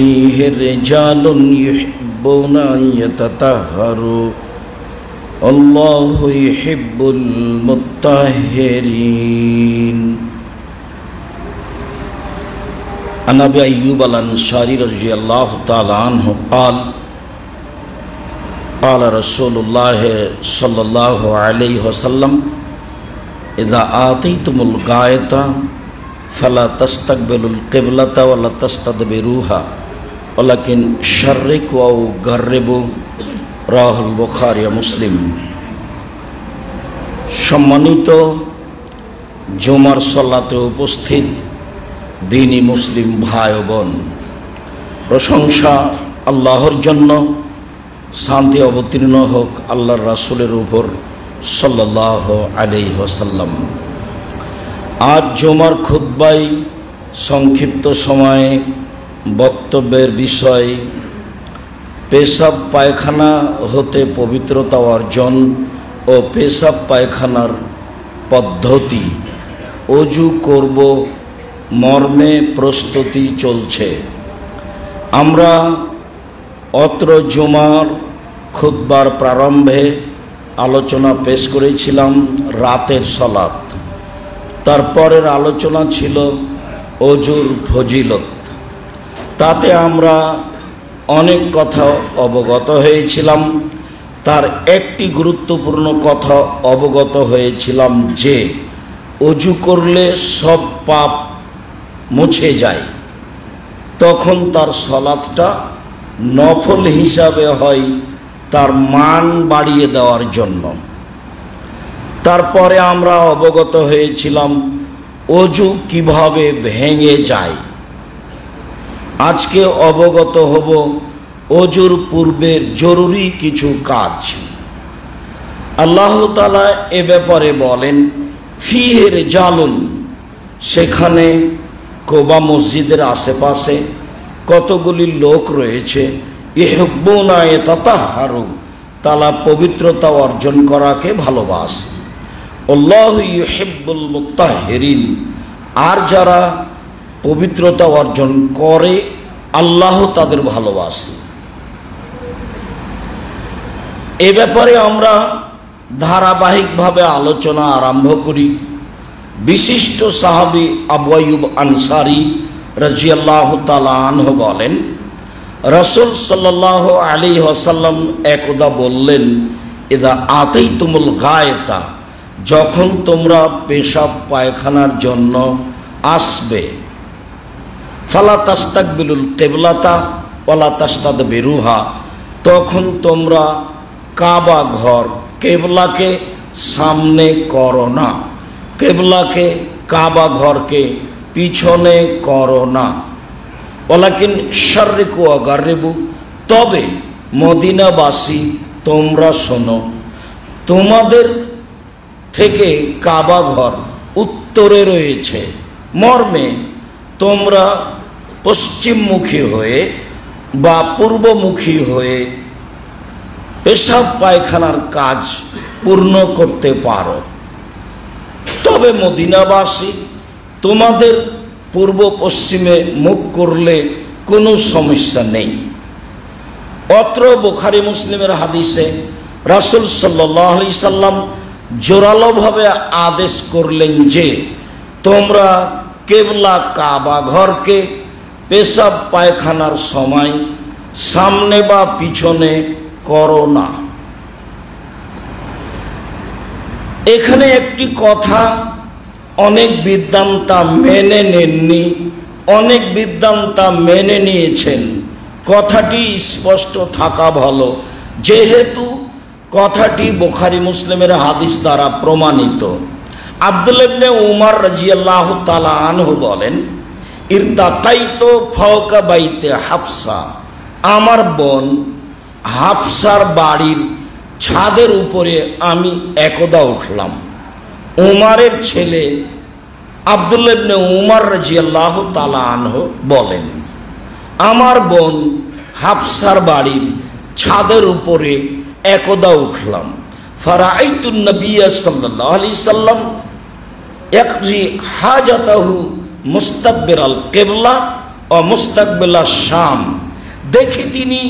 ফীহি রিজালুন ইউহিব্বুনা আন ইয়াতাতাহহারু আল্লাহু ইউহিব্বুল মুত্তাহহিরিন। আন আবি আইয়ুব আল আনসারী রাদিয়াল্লাহু তাআলা আনহু قال قال رسول الله صلى الله عليه وسلم إذا آتيتم الغائط فلا تستقبلوا القبلة ولا تستدبروها ولكن شرقوا أو غربوا রাহ বুখারী মুসলিম। সম্মানিত জুমার সালাতে উপস্থিত দ্বীনি মুসলিম ভাই ও বোন, প্রশংসা আল্লাহর জন্য, শান্তি অবতীর্ণ হোক আল্লাহর রাসূলের উপর সাল্লাল্লাহু আলাইহি ওয়াসাল্লাম। আজ জুমার খুতবায় সংক্ষিপ্ত সময়ে বক্তব্যের বিষয় পেশাব পায়খানা হতে পবিত্রতা অর্জন ও পেশাব পায়খানার পদ্ধতি, অজু করব মর্মে প্রস্তুতি চলছে। আমরা অত্র জুমার খুতবার প্রারম্ভে আলোচনা পেশ করেছিলাম রাতের সালাত। তারপরের আলোচনা ছিল অজুর ফজিলত। তাতে আমরা অনেক কথা অবগত হয়েছিলাম। তার একটি গুরুত্বপূর্ণ কথা অবগত হয়েছিলাম যে অজু করলে সব পাপ মুছে যায়, তখন তার সালাতটা নফল হিসাবে হয়, তার মান বাড়িয়ে দেওয়ার জন্য। তারপরে আমরা অবগত হয়েছিলাম অজু কিভাবে ভেঙে যায়। আজকে অবগত হব অজুর পূর্বের জরুরি কিছু কাজ। আল্লাহ তাআলা এ ব্যাপারে বলেন ফীহি রিজালুন, সেখানে কোবা মসজিদের আশেপাশে কতগুলি লোক রয়েছে, ইউহিব্বুনা আন ইয়াতাতাহহারু, তারা পবিত্রতা অর্জন করাকে ভালোবাসে। আল্লাহু ইউহিব্বুল মুত্তাহহিরিন, আর যারা পবিত্রতা অর্জন করে আল্লাহ তাদের ভালোবাসে। এ ব্যাপারে আমরা ধারাবাহিকভাবে আলোচনা আরম্ভ করি। বিশিষ্ট সাহাবী আবু আইয়ুব আনসারী রাদিয়াল্লাহু তাআলা আনহু বলেন, রাসূল সাল্লাল্লাহু আলাইহি ওয়াসাল্লাম একদা বললেন, ইদা আতাইতুমুল গায়তা, যখন তোমরা পেশাব পায়খানার জন্য আসবে, ফালা তাস্তাকবিলুল কিবলাতা ওয়ালা তাস্তাদবিরুহা, তখন তোমরা কাবা ঘর কিবলাকে সামনে করো না, কিবলাকে কাবা ঘরকে পিছনে করো না। ওয়ালাকিন শাররিকু ওয়া গাররিবু, তবে মদিনাবাসী তোমরা শোনো, তোমাদের থেকে কাবা ঘর উত্তরে রয়েছে, মর্মে তোমরা পশ্চিমমুখী হয়ে বা পূর্বমুখী হয়ে পেশাব পায়খানার কাজ পূর্ণ করতে পারো। তবে মদিনাবাসী তোমাদের পূর্ব পশ্চিমে মুখ করলে কোনো সমস্যা নেই। অত্র বুখারী মুসলিমের হাদিসে রাসূল সাল্লাল্লাহু আলাইহি সাল্লাম জোরালোভাবে আদেশ করলেন যে তোমরা কিবলা কাবা ঘরকে পেশাব পায়খানার সময় সামনে বা পিছনে করো না। এখানে একটি কথা অনেক বিদ্বান্তা মেনে নেননি, অনেক বিদ্বান্তা মেনে নিয়েছেন। কথাটি স্পষ্ট থাকা ভালো, যেহেতু কথাটি বুখারী মুসলিমের হাদিস দ্বারা প্রমাণিত। আব্দুল্লাহ ইবনে উমর রাদিয়াল্লাহু তাআলা আনহু বলেন, ইরতাকাইতু ফাওকা বাইতে হাফসা, আমার বোন হাফসার বাড়ির ছাদের উপরে আমি একদা উঠলাম। উমরের ছেলে আব্দুল্লাহ ইবনে উমর রাদিয়াল্লাহু তাআলা আনহু বলেন, আমার বোন হাফসার বাড়ির ছাদের উপরে একদা উঠলাম। ফারাআইতুন নবিয়্য সাল্লাল্লাহু আলাইহি সাল্লাম ইয়াকজি হাজাতাহু মুস্তাকবিরাল কিবলা ও মুস্তাকবিলা শাম, দেখি তিনি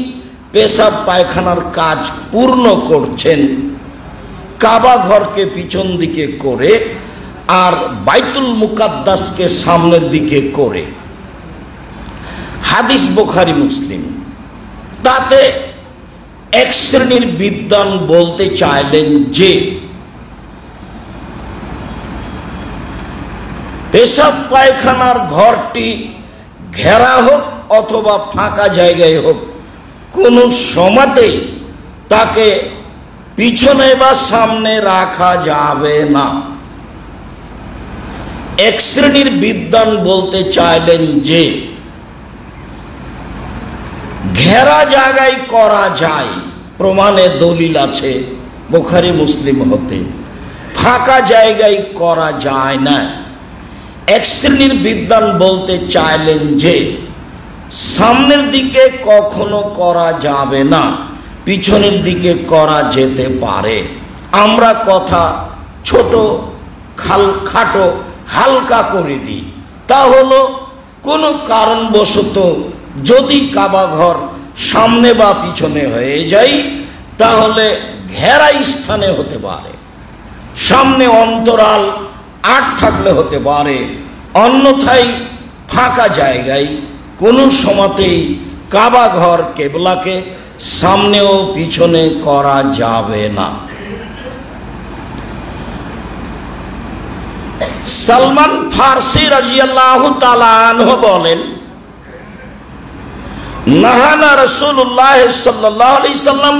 পেশাব পায়খানার কাজ পূর্ণ করছেন কাবা ঘরকে পিছন দিকে করে আর বাইতুল মুকাদ্দাসকে সামনের দিকে করে। হাদিস বুখারী মুসলিম। তাতে এক শ্রেণীর বিদ্বান বলতে চাইলেন যে পেশাব পায়খানার ঘরটি ঘেরা হোক অথবা ফাঁকা জায়গায় হোক, কোনো সময়তেই তাকে পিছনে বা সামনে রাখা যাবে না। এক শ্রেণীর বিদ্বান বলতে চাইলেন যে ঘেরা জায়গায় করা যায়, প্রমাণে দলিল আছে বুখারী মুসলিম হতে। ফাঁকা জায়গায় করা যায় না। এক শ্রেণীর বিদ্বান বলতে চাইলেন যে সামনের দিকে কখনো করা যাবে না, পিছনের দিকে করা যেতে পারে। আমরা কথা ছোট খাটো হালকা করে দিই। তা হলো কোনো কারণবশত যদি কাবা ঘর সামনে বা পিছনে হয়ে যায়, তাহলে ঘেরা স্থানে হতে পারে, সামনে অন্তরাল আট থাকলে হতে পারে, অন্যথায় ফাঁকা জায়গায় কোনো সময়তেই কাবা ঘর কেবলাকে সামনে ও পিছনে করা যাবে না। সালমান ফারসি রাদিয়াল্লাহু তাআলা আনহু বলেন, নাহানা রাসূলুল্লাহ সাল্লাল্লাহু আলাইহি সাল্লাম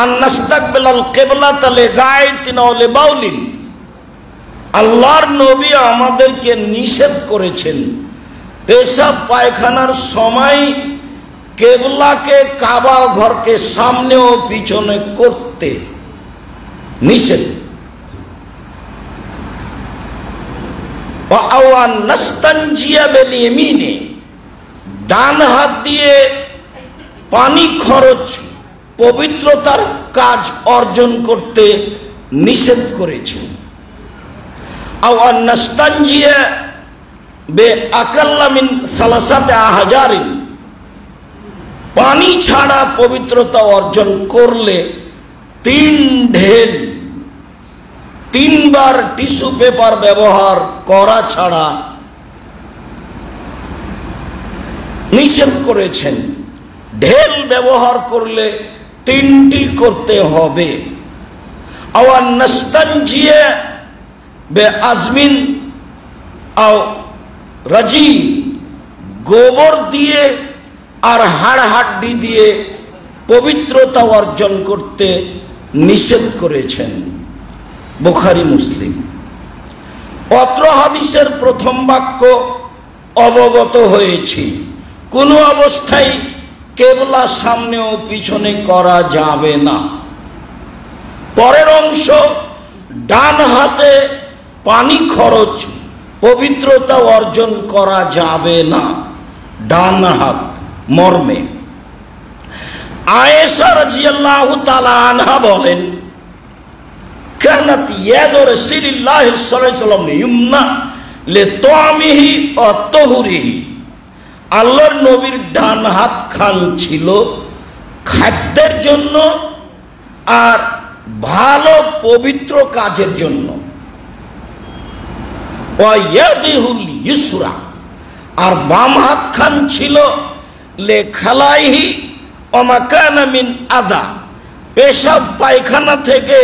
আন নাস্তাকবিলাল কিবলাতা লিগায়তিন ওয়া লিবাউলিন। আল্লাহর নবী আমাদেরকে নিষেধ করেছেন পেশাব পায়খানার সময় কেবলাকে কাবা ঘরকে সামনে ও পিছনে করতে নিষেধ। ওয়ান নাস্তানজিয়া বিল ইয়ামিনে, ডান হাত দিয়ে পানি খরচ পবিত্রতার কাজ অর্জন করতে নিষেধ করেছেন। ওয়ান নাস্তানজিয়া বে আকাল্লা মিন সালাসাতে আহজারিন, পানি ছাড়া পবিত্রতা অর্জন করলে 3 ঢেল 3 বার টিস্যু পেপার ব্যবহার করা ছাড়া নিষেধ করেছেন। ঢেল ব্যবহার করলে 3টি করতে হবে। আওয়ান নাস্তানজিয়া বে আজমিন আও রাজি, গোবর দিয়ে আর হাড় হাড্ডি দিয়ে পবিত্রতা অর্জন করতে নিষেধ করেছেন। বুখারী মুসলিম। অত্র হাদিসের প্রথম বাক্য অবগত হয়েছি, কোনো অবস্থায় কেবলা সামনে ও পিছনে করা যাবে না। পরের অংশ, ডান হাতে পানি খরচ পবিত্রতা অর্জন করা যাবে না, ডান হাত মর্মে। আয়েশা রাদিয়াল্লাহু তাআলা আনহা বলেন, কানাত ইয়াদু রাসূলিল্লাহ সাল্লাল্লাহু আলাইহি ওয়াসাল্লাম ইউমনা লিতামিহি ওয়া তাহুরিহি, আল্লাহর নবীর ডান হাত খান ছিল খাদ্যের জন্য আর ভালো পবিত্র কাজের জন্য। ওয়া ইয়াদিহুল ইউসরা, আর বাম হাত খান ছিল লেখালাইহি ওয়া মাকানা মিন আদা, পেশাব পায়খানা থেকে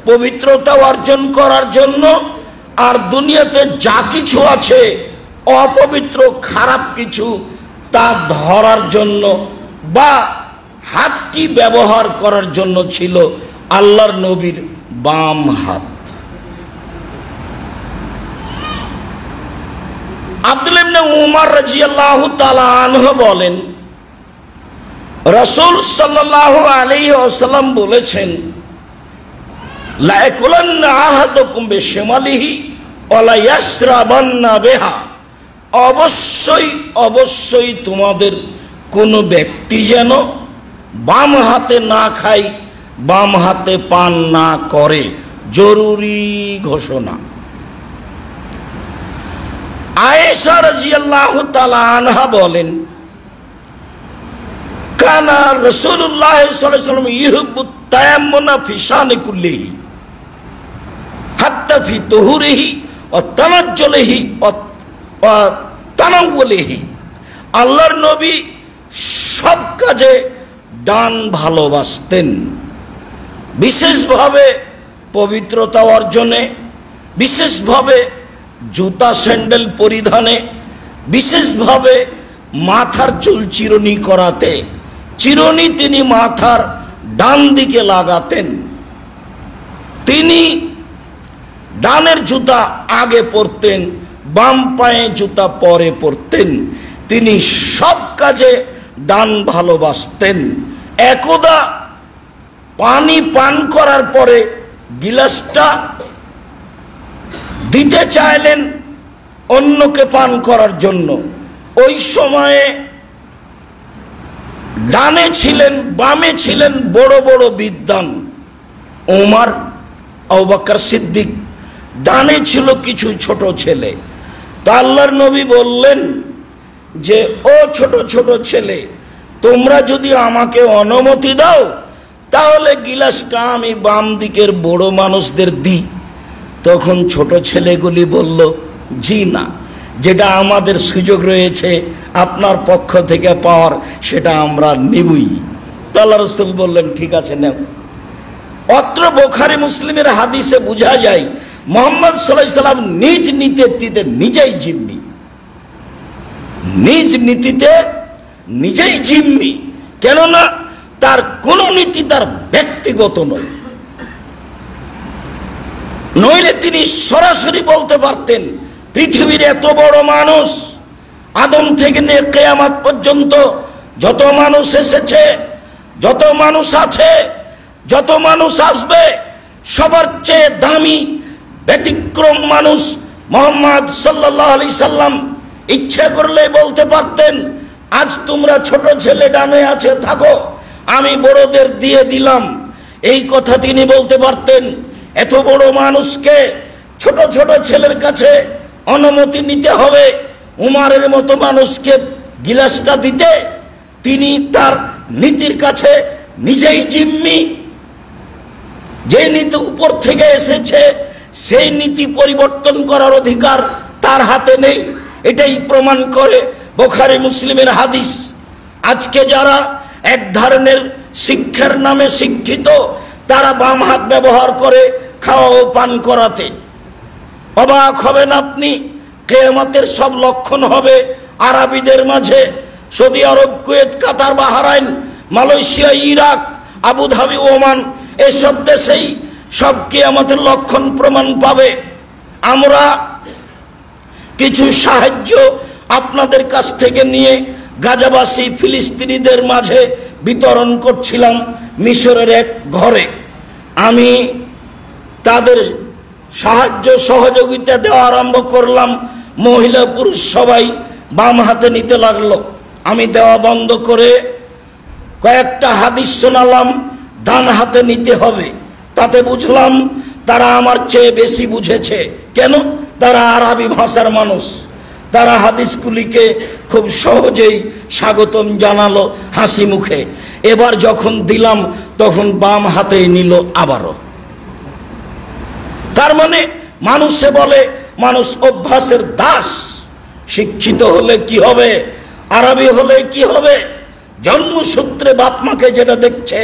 পবিত্রতা অর্জন করার জন্য আর দুনিয়াতে যা কিছু আছে অপবিত্র খারাপ কিছু তা ধরার জন্য বা হাতটি ব্যবহার করার জন্য ছিল আল্লাহর নবীর বাম হাত। আব্দুল্লাহ ইবনে উমর রাদিয়াল্লাহু তাআলা আনহু বলেন, রাসূল সাল্লাল্লাহু আলাইহি ওয়াসাল্লাম বলেছেন, লা ইয়াকুলান্না আহাদুকুম বিশিমালিহি ওয়া লা ইয়াশরাবান্না বিহা, অবশ্যই অবশ্যই তোমাদের কোনো ব্যক্তি যেন বাম হাতে না খায়, বাম হাতে পান না করে, জরুরি ঘোষণা। আয়েশা আয়েশা রাদিয়াল্লাহু তাআলা আনহা বলেন, কানা রাসূলুল্লাহ সাল্লাল্লাহু আলাইহি ওয়াসাল্লাম ইউহিব্বুত তায়াম্মুনা ফি শানি কুল্লিহি হাত্তা ফি তুহুরিহি ওয়া তানাজ্জুলিহি ওয়া তানাওউলিহি। আল্লাহর নবী সব কাজে ডান ভালোবাসতেন, বিশেষভাবে পবিত্রতা অর্জনে, বিশেষভাবে জুতা স্যান্ডেল পরিধানে, বিশেষভাবে মাথার চুল চিরুনি করাতে। চিরুনি তিনি মাথার ডান দিকে লাগাতেন। তিনি ডানের জুতা আগে পরতেন, বাম পায়ে জুতা পরে পরতেন। তিনি সব কাজে ডান ভালোবাসতেন। একদা পানি পান করার পরে গিলাসটা দিতে চাইলেন অন্যকে পান করার জন্য। ওই সময়ে ডানে ছিলেন, বামে ছিলেন বড় বড় বিদ্বান, ওমর, আবু বকর সিদ্দিক, ডানে ছিল কিছু ছোট ছেলে। তা আল্লাহর নবী বললেন যে, ও ছোট ছোট ছেলে, তোমরা যদি আমাকে অনুমতি দাও তাহলে গিলাসটা আমি বাম দিকের বড় মানুষদের দিই। তখন ছোট ছেলেগুলি বলল, জি না, যেটা আমাদের সুযোগ রয়েছে আপনার পক্ষ থেকে পাওয়ার সেটা আমরা নিবই। তো আল্লাহ রাসূল বললেন, ঠিক আছে নাও। অত্র বুখারী মুসলিমের হাদিসে বোঝা যায় মুহাম্মদ সাল্লাল্লাহু আলাইহি সাল্লাম নিজ নীতিতে নিজেই জিম্মি, নিজ নীতিতে নিজেই জিম্মি। কেননা তার কোন নীতি তার ব্যক্তিগত নয়। নইলে তিনি সরাসরি বলতে পারতেন, পৃথিবীর এত বড় মানুষ, আদম থেকে নিয়ে কিয়ামত পর্যন্ত যত মানুষ এসেছে, যত মানুষ আছে, যত মানুষ আসবে, সবার চেয়ে দামি ব্যতিক্রম মানুষ মুহাম্মদ সাল্লাল্লাহু আলাইহি সাল্লাম। ইচ্ছা করলে বলতে পারতেন, আজ তোমরা ছোট ছেলে ডানে আছে থাকো, আমি বড়দের দিয়ে দিলাম। এই কথা তিনি বলতে পারতেন। এত বড় মানুষকে ছোট ছোট ছেলের কাছে অনুমতি নিতে হবে, উমারের মতো মানুষকে গিলাসটা দিতে? তিনি তার নীতির কাছে নিজেই জিম্মি। যে নীতি উপর থেকে এসেছে সেই নীতি পরিবর্তন করার অধিকার তার হাতে নেই। এটাই প্রমাণ করে বুখারী মুসলিমের হাদিস। আজকে যারা এক ধরনের শিক্ষার নামে শিক্ষিত, তারা বাম হাত ব্যবহার করে খাওয়া ও পান করাতে। অবাক হবেন আপনি, কিয়ামতের সব লক্ষণ হবে আরবীদের মাঝে। Saudi Arab, Kuwait, Qatar, Bahrain, Malaysia, Iraq, Abu Dhabi, Oman, এসব দেশেই সব কিয়ামতের লক্ষণ প্রমাণ পাবে। আমরা কিছু সাহায্য আপনাদের কাছ থেকে নিয়ে গাজাবাসী ফিলিস্তিনিদের মাঝে বিতরণ করছিলাম মিশরের এক ঘরে। আমি তাদের সাহায্য সহযোগিতা দেওয়া আরম্ভ করলাম। মহিলা পুরুষ সবাই বাম হাতে নিতে লাগলো। আমি দেওয়া বন্ধ করে কয়েকটা হাদিস শোনালাম, ডান হাতে নিতে হবে। তাতে বুঝলাম তারা আমার চেয়ে বেশি বুঝেছে। কেন? তারা আরবি ভাষার মানুষ। তারা হাদিসগুলিকে খুব সহজেই স্বাগতম জানালো হাসি মুখে। এবার যখন দিলাম তখন বাম হাতেই নিল আবারও। তার মানে মানুষে বলে মানুষ অভ্যাসের দাস। শিক্ষিত হলে কি হবে, আরবি হলে কি হবে, জন্মসূত্রে বাপ মাকে যেটা দেখছে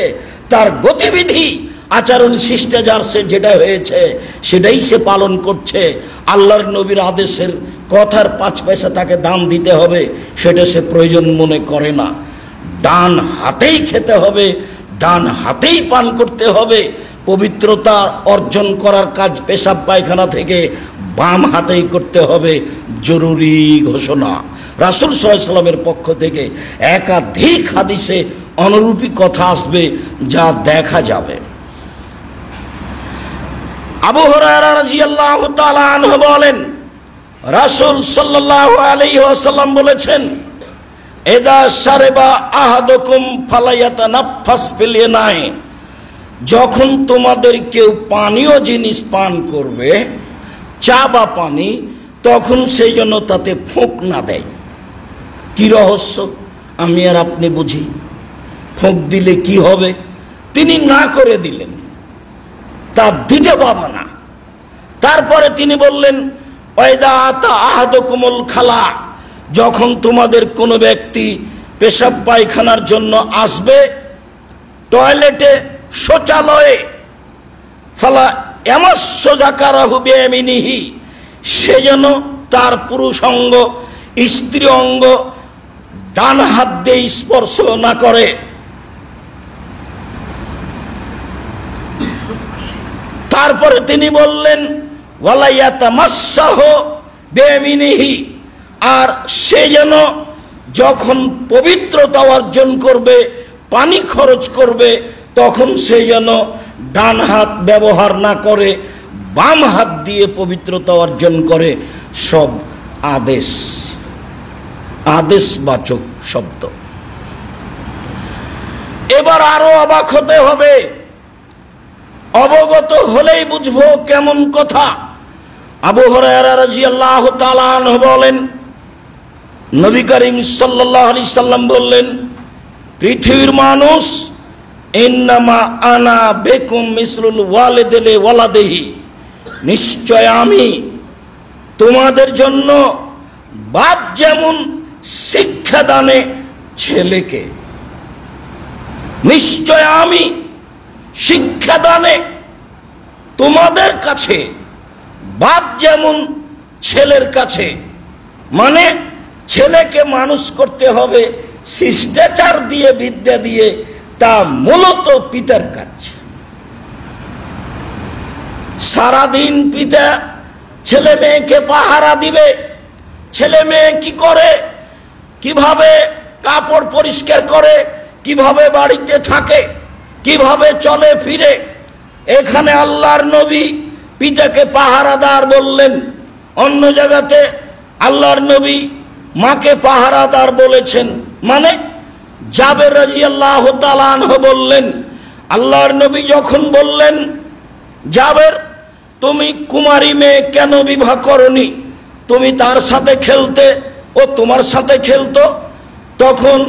তার গতিবিধি আচরণ শিষ্টাচার সে যেটা হয়েছে সেটাই সে পালন করছে। আল্লাহর নবীর আদেশের কথার 5 পয়সা তাকে দাম দিতে হবে সেটা সে প্রয়োজন মনে করে না। ডান হাতেই খেতে হবে, ডান হাতেই পান করতে হবে। পবিত্রতা অর্জন করার কাজ পেশাব পায়খানা থেকে বাম হাতেই করতে হবে, জরুরি ঘোষণা। রাসূল সাল্লাল্লাহু আলাইহি সাল্লামের পক্ষ থেকে একাধিক হাদিসে অনুরূপী কথা আসবে, যা দেখা যাবে। আবু হুরায়রা রাদিয়াল্লাহু তাআলা আনহু বলেন, রাসূল সাল্লাল্লাহু আলাইহি ওয়াসাল্লাম বলেছেন, ইযা শারিবা আহাদুকুম ফালায়াতানাফাস ফিল ইনাই, যখন তোমাদের কেউ পানীয় জিনিস পান করবে, চা বা পানি, তখন সেই জন্য তাতে ফোঁক না দেয়। কি রহস্য আমি আর আপনি বুঝি। ফোঁক দিলে কি হবে? তিনি না করে দিলেন, তা দিতে পাবে না। তারপরে তিনি বললেন, ওয়াইদা আতা আহাদুকুমুল খালা, যখন তোমাদের কোনো ব্যক্তি পেশাব পায়খানার জন্য আসবে টয়লেটে, শৌচালয়ে, ফালা ইয়ামাসসু যাকারাহু বিয়ামিনিহি, সে যেন তার পুরুষ অঙ্গ, স্ত্রী অঙ্গ ডান হাত দিয়ে স্পর্শ না করে। তারপরে তিনি বললেন, ওয়ালা ইয়াতামাসসাহু বিয়ামিনিহি, আর সে যেন যখন পবিত্রতা অর্জন করবে, পানি খরচ করবে, তখন সে যেন ডান হাত ব্যবহার না করে, বাম হাত দিয়ে পবিত্রতা অর্জন করে। সব আদেশ, আদেশবাচক শব্দ। এবার আরো অবাক হতে হবে, অবগত হলেই বুঝবো কেমন কথা। আবু হুরায়রা রাদিয়াল্লাহু তাআলা আনহু বলেন, নবী করিম সাল্লাল্লাহু আলাইহি সাল্লাম বললেন, পৃথিবীর মানুষ ইন্নামা আনা বেকুম মিসলুল ওয়ালিদিলি ওয়ালাদিহি, নিশ্চয় আমি তোমাদের জন্য বাপ যেমন শিক্ষা দানে ছেলেকে, নিশ্চয় আমি শিক্ষা দানে তোমাদের কাছে বাপ যেমন ছেলের কাছে। মানে ছেলেকে মানুষ করতে হবে শিষ্টাচার দিয়ে, বিদ্যা দিয়ে, তা মূলত পিতার কাজ। সারাদিন পিতা ছেলে মেয়েকে পাহারা দিবে। ছেলে মেয়ে কি করে, কিভাবে কাপড় পরিষ্কার করে, কিভাবে বাড়িতে থাকে, কিভাবে চলে ফিরে, এখানে আল্লাহর নবী পিতাকে পাহারাদার বললেন। অন্য জায়গাতে আল্লাহর নবী মাকে পাহারাদার বলেছেন। মানে জাবের রাদিয়াল্লাহু তাআলা আনহু বললেন, আল্লাহর নবী যখন বললেন, জাবের তুমি কুমারী মেয়ে কেন বিবাহ করনি, তুমি তার সাথে খেলতে, ও তোমার সাথে খেলতো। তখন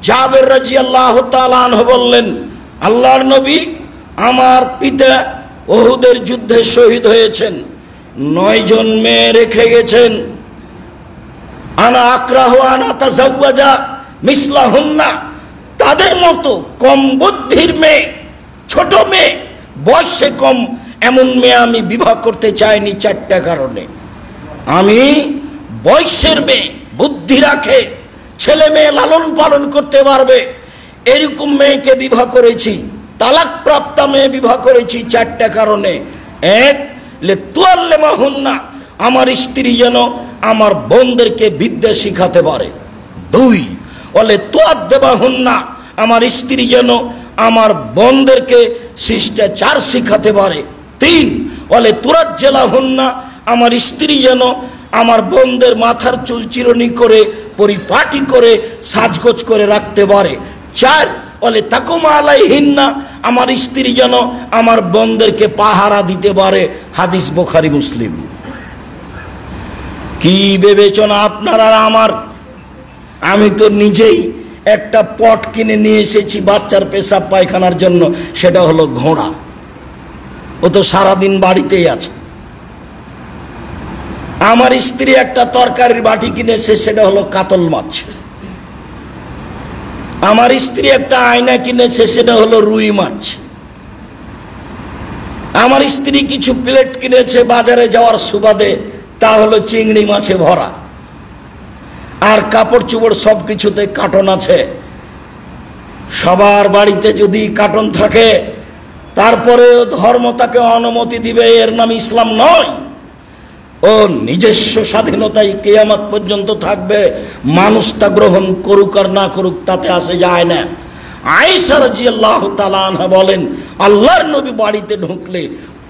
জাবের রাদিয়াল্লাহু তাআলা আনহু বললেন, আল্লাহর নবী, আমার পিতা উহুদের যুদ্ধে শহীদ হয়েছেন, 9 জন মেয়ে রেখে গেছেন। আনা আক্রাহু আনা তাজাওয়াজা মিসলাহুন্না, তাদের মতো কম বুদ্ধির মেয়ে, ছোট মেয়ে, বয়সে কম, এমন মেয়ে আমি বিবাহ করতে চাইনি 4টা কারণে। আমি বয়সের মেয়ে, বুদ্ধি রাখে, ছেলে মেয়ে লালন পালন করতে পারবে, এরকম মেয়েকে বিবাহ করেছি। তালাক প্রাপ্তা মেয়ে বিবাহ করেছি 4টা কারণে। 1, লিতুআল্লিমাহুন্না, আমার স্ত্রী যেন আমার বোনদেরকে বিদ্যা শিখাতে পারে। 2, লিতুআদ্দিবাহুন্না, আমার স্ত্রী যেন আমার বোনদেরকে শিষ্টাচার শিখাতে পারে। 3, লিতুরাজ্জিলাহুন্না, আমার স্ত্রী যেন আমার বোনদের মাথার চুল চিরুনি করে, পরিপাটি করে, সাজগোজ করে রাখতে পারে। 4, লিতাকুমা আলাইহিন্না, আমার স্ত্রী যেন আমার বোনদেরকে পাহারা দিতে পারে। হাদিস বুখারী মুসলিম। কি বিবেচনা আপনার আর আমার! আমি তো নিজেই একটা পট কিনে নিয়ে এসেছি বাচ্চার পেশাব পায়খানার জন্য, সেটা হলো ঘোড়া। ও তো সারাদিন বাড়িতেই আছে। আমার স্ত্রী একটা তরকারির বাটি কিনেছে, সেটা হলো কাতল মাছ। আমার স্ত্রী একটা আয়না কিনেছে, সেটা হলো রুই মাছ। আমার স্ত্রী কিছু প্লেট কিনেছে বাজারে যাওয়ার সুবাদে, তা হলো চিংড়ি মাছে ভরা। আর কাপড় চোপড় সব কিছুতে কার্টন আছে। সবার বাড়িতে যদি কার্টন থাকে, তারপরে ধর্ম তাকে অনুমতি দিবে, এর নাম ইসলাম নয়। ও নিজস্ব স্বাধীনতায় কিয়ামত পর্যন্ত থাকবে। মানুষ তা গ্রহণ করুক আর না করুক, তাতে আসে যায় না। আয়েশা রাদিয়াল্লাহু তাআলা আনহা বলেন, আল্লাহর নবী বাড়িতে ঢুকলে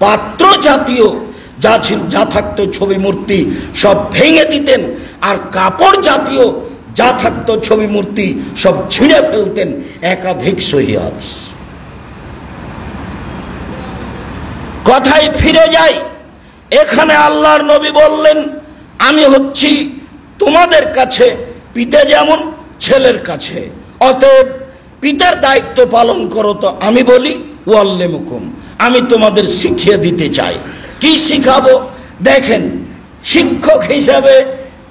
পাত্র জাতীয় যা থাকতো ছবি মূর্তি সব ভেঙে দিতেন, আর কাপড় জাতীয় যা থাকতো ছবি মূর্তি সব ছিঁড়ে ফেলতেন। একাধিক সহিহ হাদিস। কথায় ফিরে যাই, এখানে আল্লাহর নবী বললেন, আমি হচ্ছি তোমাদের কাছে পিতা যেমন ছেলের কাছে, অতএব পিতার দায়িত্ব পালন করো। তো আমি বলি ওয়াল্লিমুকুম, আমি তোমাদের শিখিয়ে দিতে চাই। কি শিখাবো? দেখেন, শিক্ষক হিসাবে,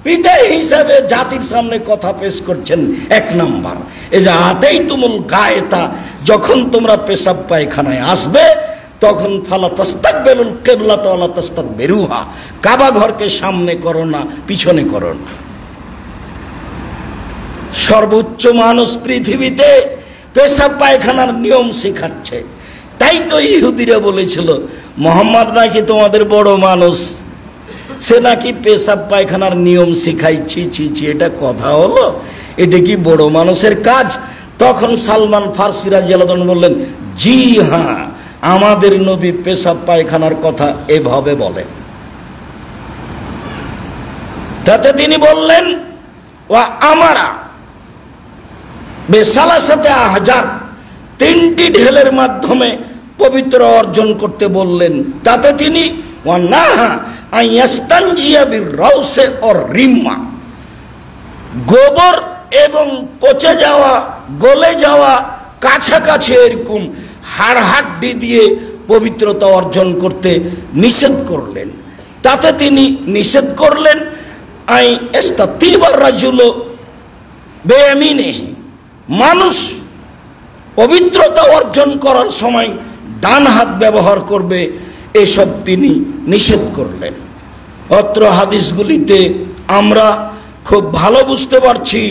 পিতা হিসাবে জাতির সামনে কথা পেশ করছেন। এক নাম্বার, এই যে আতেই তুমুল গায়েতা, যখন তোমরা পেশাব পায়খানায় আসবে তখন ফালা তাস্তাকবিলুল কিবলাত ওয়ালা তাস্তাকবিরুহা, কাবা ঘরকে সামনে করো না, পিছনে করো না। সর্বোচ্চ মানুষ পৃথিবীতে পেশাব পায়খানার নিয়ম শেখাচ্ছে। তাই তো ইহুদিরা বলেছিল মোহাম্মদ নাকি তোমাদের বড় মানুষ, সে নাকি পেশাব পায়খানার নিয়ম শিখাইছি। ছি ছি, এটা কথা হলো? এটা কি বড় মানুষের কাজ? তখন সালমান ফারসি রাদিয়াল্লাহু আনহু বললেন, জি হ্যাঁ, আমাদের নবী পেশাব পায়খানার কথা এভাবে বলেন। তাতে তিনি বললেন ওয়া আমারা বেসালাসাতে আহজার, তিনটি ঢেলের মাধ্যমে পবিত্র অর্জন করতে বললেন। তাতে তিনি ওয়া নাহা আইয়াস্তানজিয়া বিররাউসে অর রিম্মা, গোবর এবং পচে যাওয়া, গলে যাওয়া, কাছাকাছি এরকম হাড়হাড্ডি দিয়ে পবিত্রতা অর্জন করতে নিষেধ করলেন। তাতে তিনি নিষেধ করলেন আই ইস্তাতিবার রাজুল বেয়ামিনিহি, মানুষ পবিত্রতা অর্জন করার সময় ডান হাত ব্যবহার করবে, এসব তিনি নিষেধ করলেন। অত্র হাদিসগুলিতে আমরা খুব ভালো বুঝতে পারছি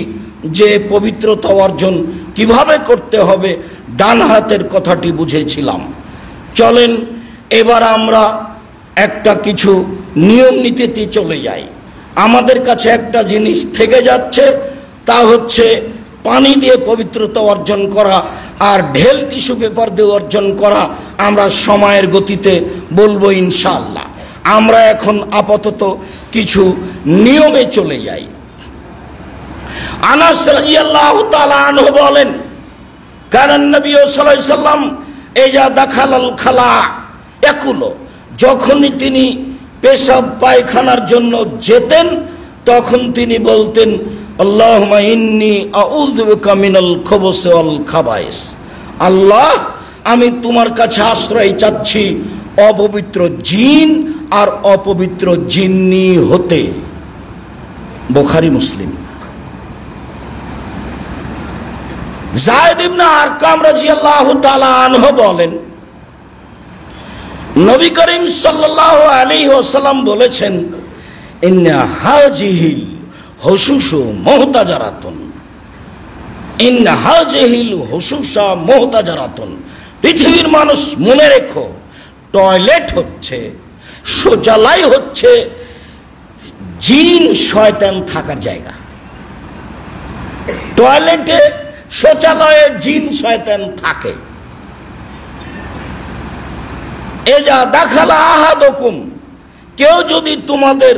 যে পবিত্রতা অর্জন কিভাবে করতে হবে, ডান হাতের কথাটি বুঝেছিলাম। চলেন এবার আমরা একটা কিছু নিয়ম নীতিতে চলে যাই। আমাদের কাছে একটা জিনিস থেকে যাচ্ছে, তা হচ্ছে পানি দিয়ে পবিত্রতা অর্জন করা আর ঢেল টিস্যু পেপার দিয়ে অর্জন করা। আমরা সময়ের গতিতে বলবো ইনশাআল্লাহ। আমরা এখন আপাতত কিছু নিয়মে চলে যাই। আনাস রাদিয়াল্লাহু তাআলা আনহু বলেন, কারণ নবী সাল্লাল্লাহু আলাইহি সাল্লাম ইজা দাখালাল খালা ইয়াকুলু, যখনই তিনি পেশাব পায়খানার জন্য যেতেন তখন তিনি বলতেন আল্লাহুম্মা ইন্নী আউযু বিকা মিনাল খুবুসি ওয়াল খাবায়েস, আল্লাহ আমি তোমার কাছে আশ্রয় চাচ্ছি অপবিত্র জিন আর অপবিত্র জিন্নি হতে। বুখারী মুসলিম। যায়েদ ইবনে আরকাম রাদিয়াল্লাহু তাআলা আনহু বলেন, নবী করিম সাল্লাল্লাহু আলাইহি ওয়াসাল্লাম বলেছেন, ইন্না হাজিহিল হুসুসু মুহতাজারাতুন, ইন্না হাজিহিল হুসুসা মুহতাজারাতুন, পৃথিবীর মানুষ মনে রেখো, টয়লেট হচ্ছে, শৌচালয় হচ্ছে জিন শয়তান থাকার জায়গা। টয়লেটে, শৌচালয়ে জিন শয়তান থাকে। এজা দাখালা আহাদুকুম, কেউ যদি তোমাদের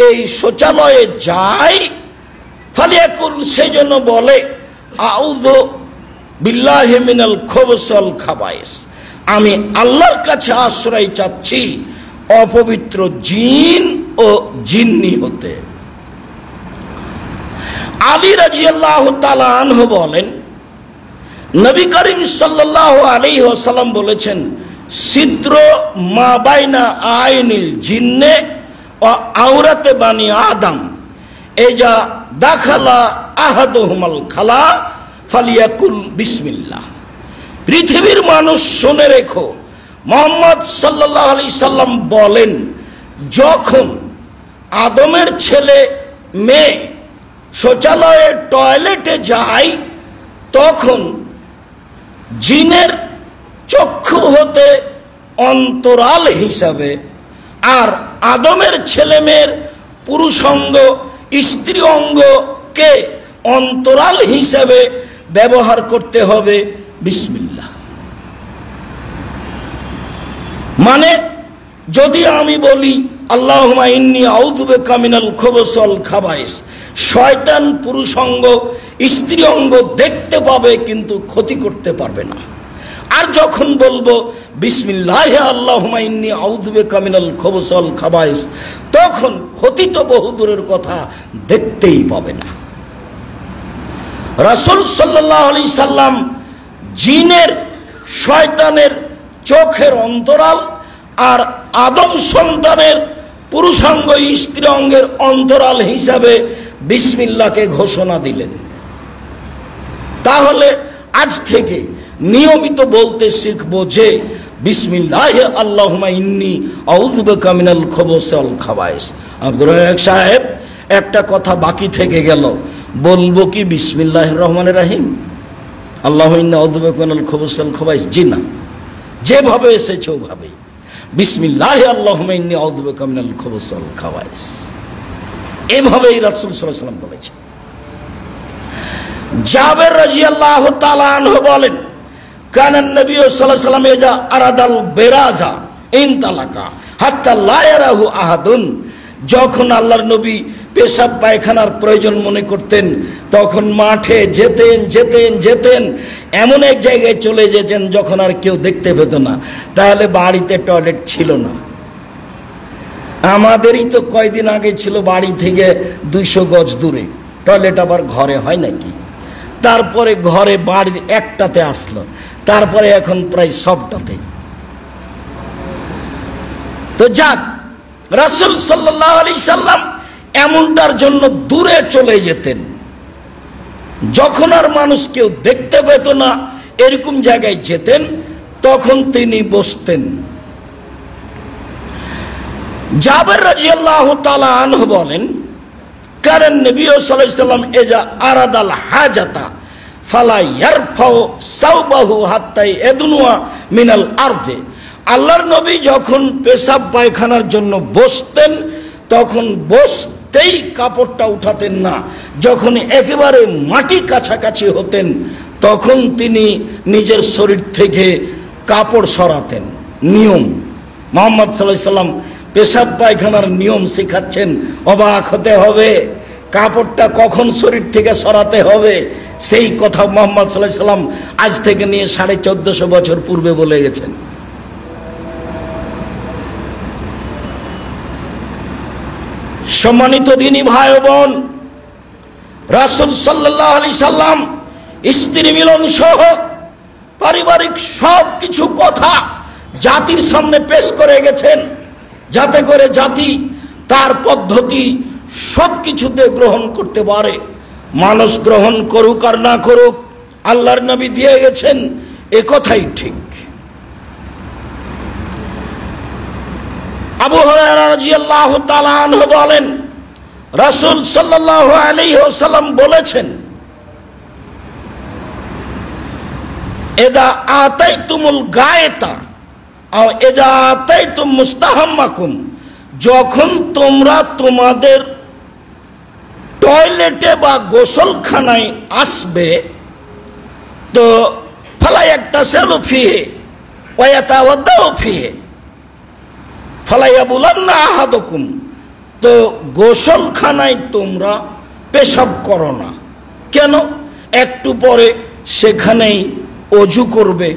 এই শৌচালয়ে যায়, ফালিয়াকুল, সেই জন্য বলে আউযু বিল্লাহি মিনাল খুবুসি ওয়াল খাবায়েস, আমি আল্লাহর কাছে আশ্রয় চাচ্ছি অপবিত্র জিন ও জিন্নি হতে। আলী রাদিয়াল্লাহু তাআলা আনহু বলেন, নবী করিম সাল্লাল্লাহু আলাইহি ওয়াসাল্লাম বলেছেন, সিদ্র মা বাইনা আইনিল জিন্নে ও আওরাতে বানি আদম, এজা দাখালা আহাদুহুমাল খালা ফালিয়াকুল বিসমিল্লাহ। পৃথিবীর মানুষ শুনে রেখো, মুহাম্মদ সাল্লাল্লাহু আলাইহি সাল্লাম বলেন, যখন আদমের ছেলে মেয়ে শৌচালয়ে টয়লেটে যায় তখন জিনের চক্ষু হতে অন্তরাল হিসাবে আর আদমের ছেলে মেয়ের পুরুষাঙ্গ স্ত্রী অঙ্গকে অন্তরাল হিসাবে ব্যবহার করতে হবে বিসমিল্লাহ। মানে যদি আমি বলি আল্লাহুম্মা ইন্নী আউযু বিকা মিনাল খুবুসি ওয়াল খাবায়েস, শয়তান পুরুষাঙ্গ স্ত্রী অঙ্গ দেখতে পাবে কিন্তু ক্ষতি করতে পারবে না। আর যখন বলবো বিসমিল্লাহি আল্লাহুম্মা ইন্নী আউযু বিকা মিনাল খুবুসি ওয়াল খাবায়েস, তখন ক্ষতি তো বহুদূরের কথা, দেখতেই পাবে না। রাসূল সাল্লাল্লাহু আলাইহি সাল্লাম জিনের, শয়তানের চোখের অন্তরাল আর আদম সন্তানের পুরুষাঙ্গ স্ত্রী অঙ্গের অন্তরাল হিসাবে বিসমিল্লাহকে ঘোষণা দিলেন। তাহলে আজ থেকে নিয়মিত বলতে শিখবো যে বিসমিল্লাহি আল্লাহুম্মা ইন্নী আউযু বিকা মিনাল খুবুসি ওয়াল খাবায়েস। আব্দুর রাজ্জাক সাহেব, একটা কথা বাকি থেকে গেল, বলবো কি বিসমিল্লাহির রহমানির রহিম, আল্লাহুম্মা ইন্নী আউযু বিকা মিনাল খুবুসি ওয়াল খাবায়েস? জি না, যেভাবে এসেছে ওভাবে বিসমিল্লাহি আল্লাহুম্মা ইন্নী আউযু বিকা মিনাল খুবুসি ওয়াল খাবায়েস, এভাবেই রাসূল সাল্লাল্লাহু আলাইহি ওয়াসাল্লাম বলেছেন। জাবের রাদিয়াল্লাহু তাআলা আনহু বলেন, কানান নবী সাল্লাল্লাহু আলাইহি ওয়াসাল্লাম ইজা আরাদাল বিরাজা ইনতালাকা হাত্তা লা ইয়ারাহু আহাদুন। যখন আল্লাহর নবী পেশাব পায়খানার প্রয়োজন মনে করতেন, তখন মাঠে যেতেন যেতেন যেতেন, এমন এক জায়গায় চলে যেতেন যখন আর কেউ দেখতে পেত না। তাহলে বাড়িতে টয়লেট ছিল না। আমাদেরই তো কয়দিন আগে ছিল বাড়ি থেকে 200 গজ দূরে টয়লেট, আবার ঘরে হয় নাকি? তারপরে ঘরে বাড়ির একটাতে আসলো, তারপরে এখন প্রায় সবটাতে। তো যাক, রাসূল সাল্লাল্লাহু আলাইহি সাল্লাম এমনটার জন্য দূরে চলে যেতেন, যখন আর মানুষ কেউ দেখতে পেত না এরকম জায়গায় যেতেন, তখন তিনি বসতেন। জাবের রাদিয়াল্লাহু তাআলা আনহু বলেন, কারণ নবী সাল্লাল্লাহু আলাইহি সাল্লাম ইজা আরাদাল হাজাতা ফালা ইয়ারফাউ সাওবাহু হাত্তা ইয়াদনুয়া মিনাল আরদে। আল্লাহর নবী যখন পেশাব পায়খানার জন্য বসতেন, তখন বসতেই কাপড়টা উঠাতেন না। যখন একেবারে মাটি কাছাকাছি হতেন, তখন তিনি নিজের শরীর থেকে কাপড় সরাতেন। নিয়ম, মুহাম্মদ সাল্লাল্লাহু আলাইহি সাল্লাম পেশাব পায়খানার নিয়ম শেখাচ্ছেন। অবাক হতে হবে, কাপড়টা কখন শরীর থেকে সরাতে হবে সেই কথা মুহাম্মদ সাল্লাল্লাহু আলাইহি সাল্লাম আজ থেকে নিয়ে 1450 বছর পূর্বে বলে গেছেন। সম্মানিত দিনী ভাই বোন, রাসূল সাল্লাল্লাহু আলাইহি সাল্লাম স্ত্রী মিলন সহ পারিবারিক সব কিছু কথা জাতির সামনে পেশ করে গেছেন, যাতে করে জাতি তার পদ্ধতি সব কিছুতে গ্রহণ করতে পারে। মানুষ গ্রহণ করুক আর না করুক, আল্লাহর নবী দিয়ে গেছেন, এ কথাই ঠিক। আবু হুরায়রা রাদিয়াল্লাহু তাআলা আনহু বলেন, রাসূল সাল্লাল্লাহু আলাইহি ওয়াসাল্লাম বলেছেন, ইযা আতাইতুমুল গায়তা আও ইযা আতাইতুম মুস্তাহাম্মাকুম, যখন তোমরা তোমাদের টয়লেটে বা গোসলখানায় আসবে, তো ফালা ইয়াগতাসিলু ফিহি ওয়া ইয়াতাওয়াদ্দাউ ফিহি ফালা ইয়াবুলান্না আহাদুকুম, তো গোসলখানায় তোমরা পেশাব করো না। কেন? একটু পরে সেখানেই অজু করবে,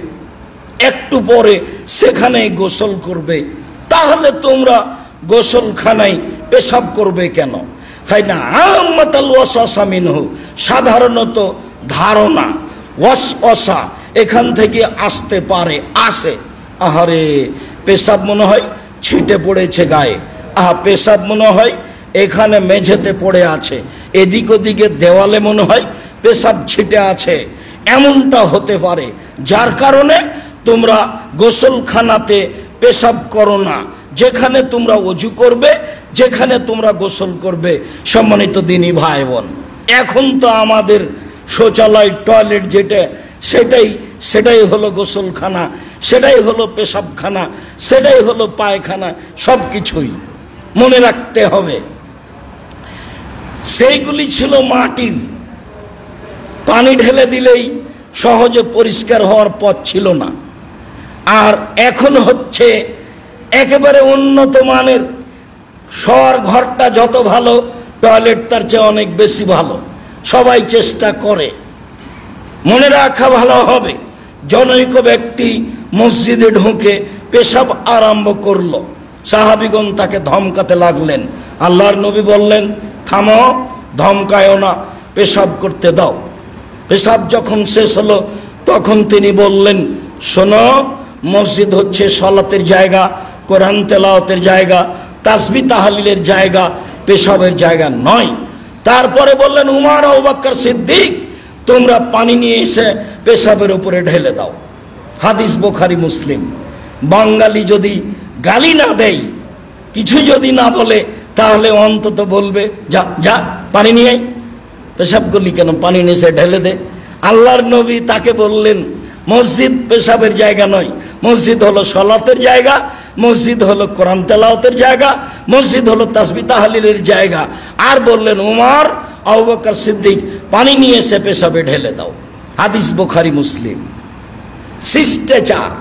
একটু পরে সেখানেই গোসল করবে, তাহলে তোমরা গোসলখানায় পেশাব করবে কেন? ফাইনা আম্মাতাল ওয়াসওয়াসা মিনহু, সাধারণত ধারণা ওয়াসওয়াসা এখান থেকে আসতে পারে, আসে। আহারে, পেশাব মনে হয় ছিটে পড়েছে গায়ে, আহা পেশাব মনে হয় এখানে মেঝেতে পড়ে আছে, এদিক ওদিকে দেওয়ালে মনে হয় পেশাব ছিটে আছে, এমনটা হতে পারে, যার কারণে তোমরা গোসলখানাতে পেশাব করো না, যেখানে তোমরা অজু করবে, যেখানে তোমরা গোসল করবে। সম্মানিত দিনী ভাই বোন, এখন তো আমাদের শৌচালয় টয়লেট যেটা, সেটাই হলো গোসলখানা, সেটাই হলো পেশাবখানা, সেটাই হলো পায়খানা, সব কিছুই মনে রাখতে হবে। সেইগুলি ছিল মাটির, পানি ঢেলে দিলেই সহজে পরিষ্কার হওয়ার পথ ছিল না। আর এখন হচ্ছে একেবারে উন্নত মানের, শোয়ার ঘরটা যত ভালো, টয়লেট তার চেয়ে অনেক বেশি ভালো, সবাই চেষ্টা করে। মনে রাখা ভালো হবে, জনৈক ব্যক্তি মসজিদে ঢুকে পেশাব আরম্ভ করলো। সাহাবীগণ তাকে ধমকাতে লাগলেন। আল্লাহর নবী বললেন, থামো, ধমকায়ও না, পেশাব করতে দাও। পেশাব যখন শেষ হলো তখন তিনি বললেন, শোনো, মসজিদ হচ্ছে সলাতের জায়গা, কোরআন তেলাওয়াতের জায়গা, তাসবিহ তাহলিলের জায়গা, পেশাবের জায়গা নয়। তারপরে বললেন, উমর, আবু বকর সিদ্দিক, তোমরা পানি নিয়ে এসে পেশাবের উপরে ঢেলে দাও। হাদিস বুখারী মুসলিম। বাঙালি যদি গালি না দেয়, কিছু যদি না বলে, তাহলে অন্তত বলবে, যা যা পানি নিয়ে আয়, পেশাব করলি কেন, পানি নিয়ে এসে ঢেলে দে। আল্লাহর নবী তাকে বললেন, মসজিদ পেশাবের জায়গা নয়, মসজিদ হলো সলাতের জায়গা, মসজিদ হলো কোরআন তেলাওয়াতের জায়গা, মসজিদ হলো তাসবিহ তাহলিলের জায়গা। আর বললেন, উমর, আবু বকর সিদ্দিক, পানি নিয়ে এসে পেশাবে ঢেলে দাও। হাদিস বুখারী মুসলিম। শিষ্টাচার,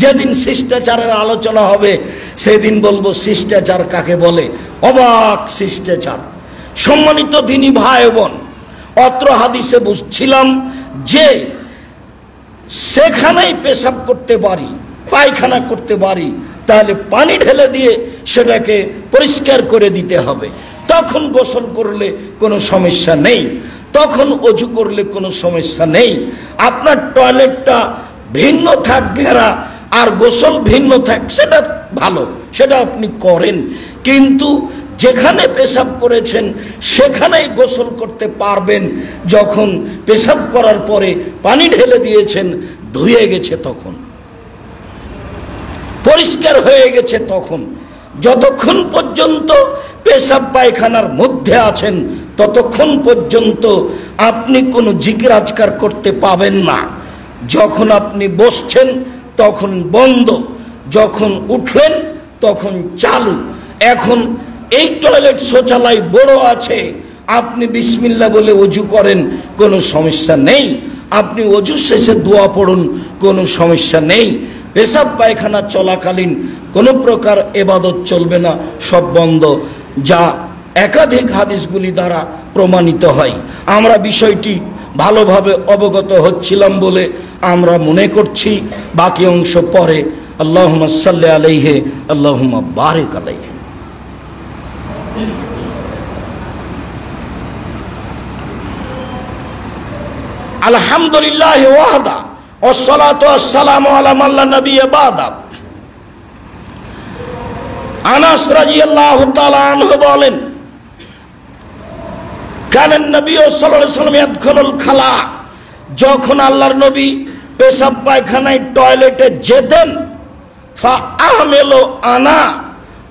যেদিন শিষ্টাচারের আলোচনা হবে সেদিন বলবো শিষ্টাচার কাকে বলে। অবাক শিষ্টাচার। সম্মানিত দিনী ভাই বোন, অত্র হাদিসে বুঝছিলাম যে সেখানেই পেশাব করতে পারি, পায়খানা করতে পারি, তাহলে পানি ঢেলে দিয়ে সেটাকে পরিষ্কার করে দিতে হবে। তখন গোসল করলে কোনো সমস্যা নেই, তখন অজু করলে কোনো সমস্যা নেই। আপনার টয়লেটটা ভিন্ন থাক ঘেরা আর গোসল ভিন্ন থাক, সেটা ভালো, সেটা আপনি করেন, কিন্তু যেখানে পেশাব করেছেন সেখানেই গোসল করতে পারবেন যখন পেশাব করার পরে পানি ঢেলে দিয়েছেন, ধুয়ে গেছে, তখন পরিষ্কার হয়ে গেছে। তখন যতক্ষণ পর্যন্ত পেশাব পায়খানার মধ্যে আছেন ততক্ষণ পর্যন্ত আপনি কোনো জিকির আজকার করতে পাবেন না। যখন আপনি বসছেন তখন বন্ধ, যখন উঠলেন তখন চালু। এখন এই টয়লেট শৌচালয় বড় আছে, আপনি বিসমিল্লাহ বলে অজু করেন, কোনো সমস্যা নেই। আপনি অজু শেষে দোয়া পড়ুন, কোনো সমস্যা নেই। পেশাব পায়খানা চলাকালীন কোনো প্রকার ইবাদত চলবে না, সব বন্ধ, যা একাধিক হাদিসগুলি দ্বারা প্রমাণিত হয়। আমরা বিষয়টি ভালোভাবে অবগত হচ্ছিলাম বলে আমরা মনে করছি, বাকি অংশ পরে। আল্লাহুম্মা সাল্লি আলাইহি, আল্লাহুম্মা বারিক আলাইহি। আলহামদুলিল্লাহি ওয়াহদা ওয়াসসালাতু ওয়াসসালামু আলা মান লা নাবিয়্যা বা'দা। আনাস রাদিয়াল্লাহু তাআলা আনহু বলেন, কানান নবী সাল্লাল্লাহু আলাইহি ওয়াসাল্লাম ইয়াদখুলুল খালা, যখন আল্লাহর নবী পেশাব পায়খানায় টয়লেটে যেতেন, ফা আহমেলু আনা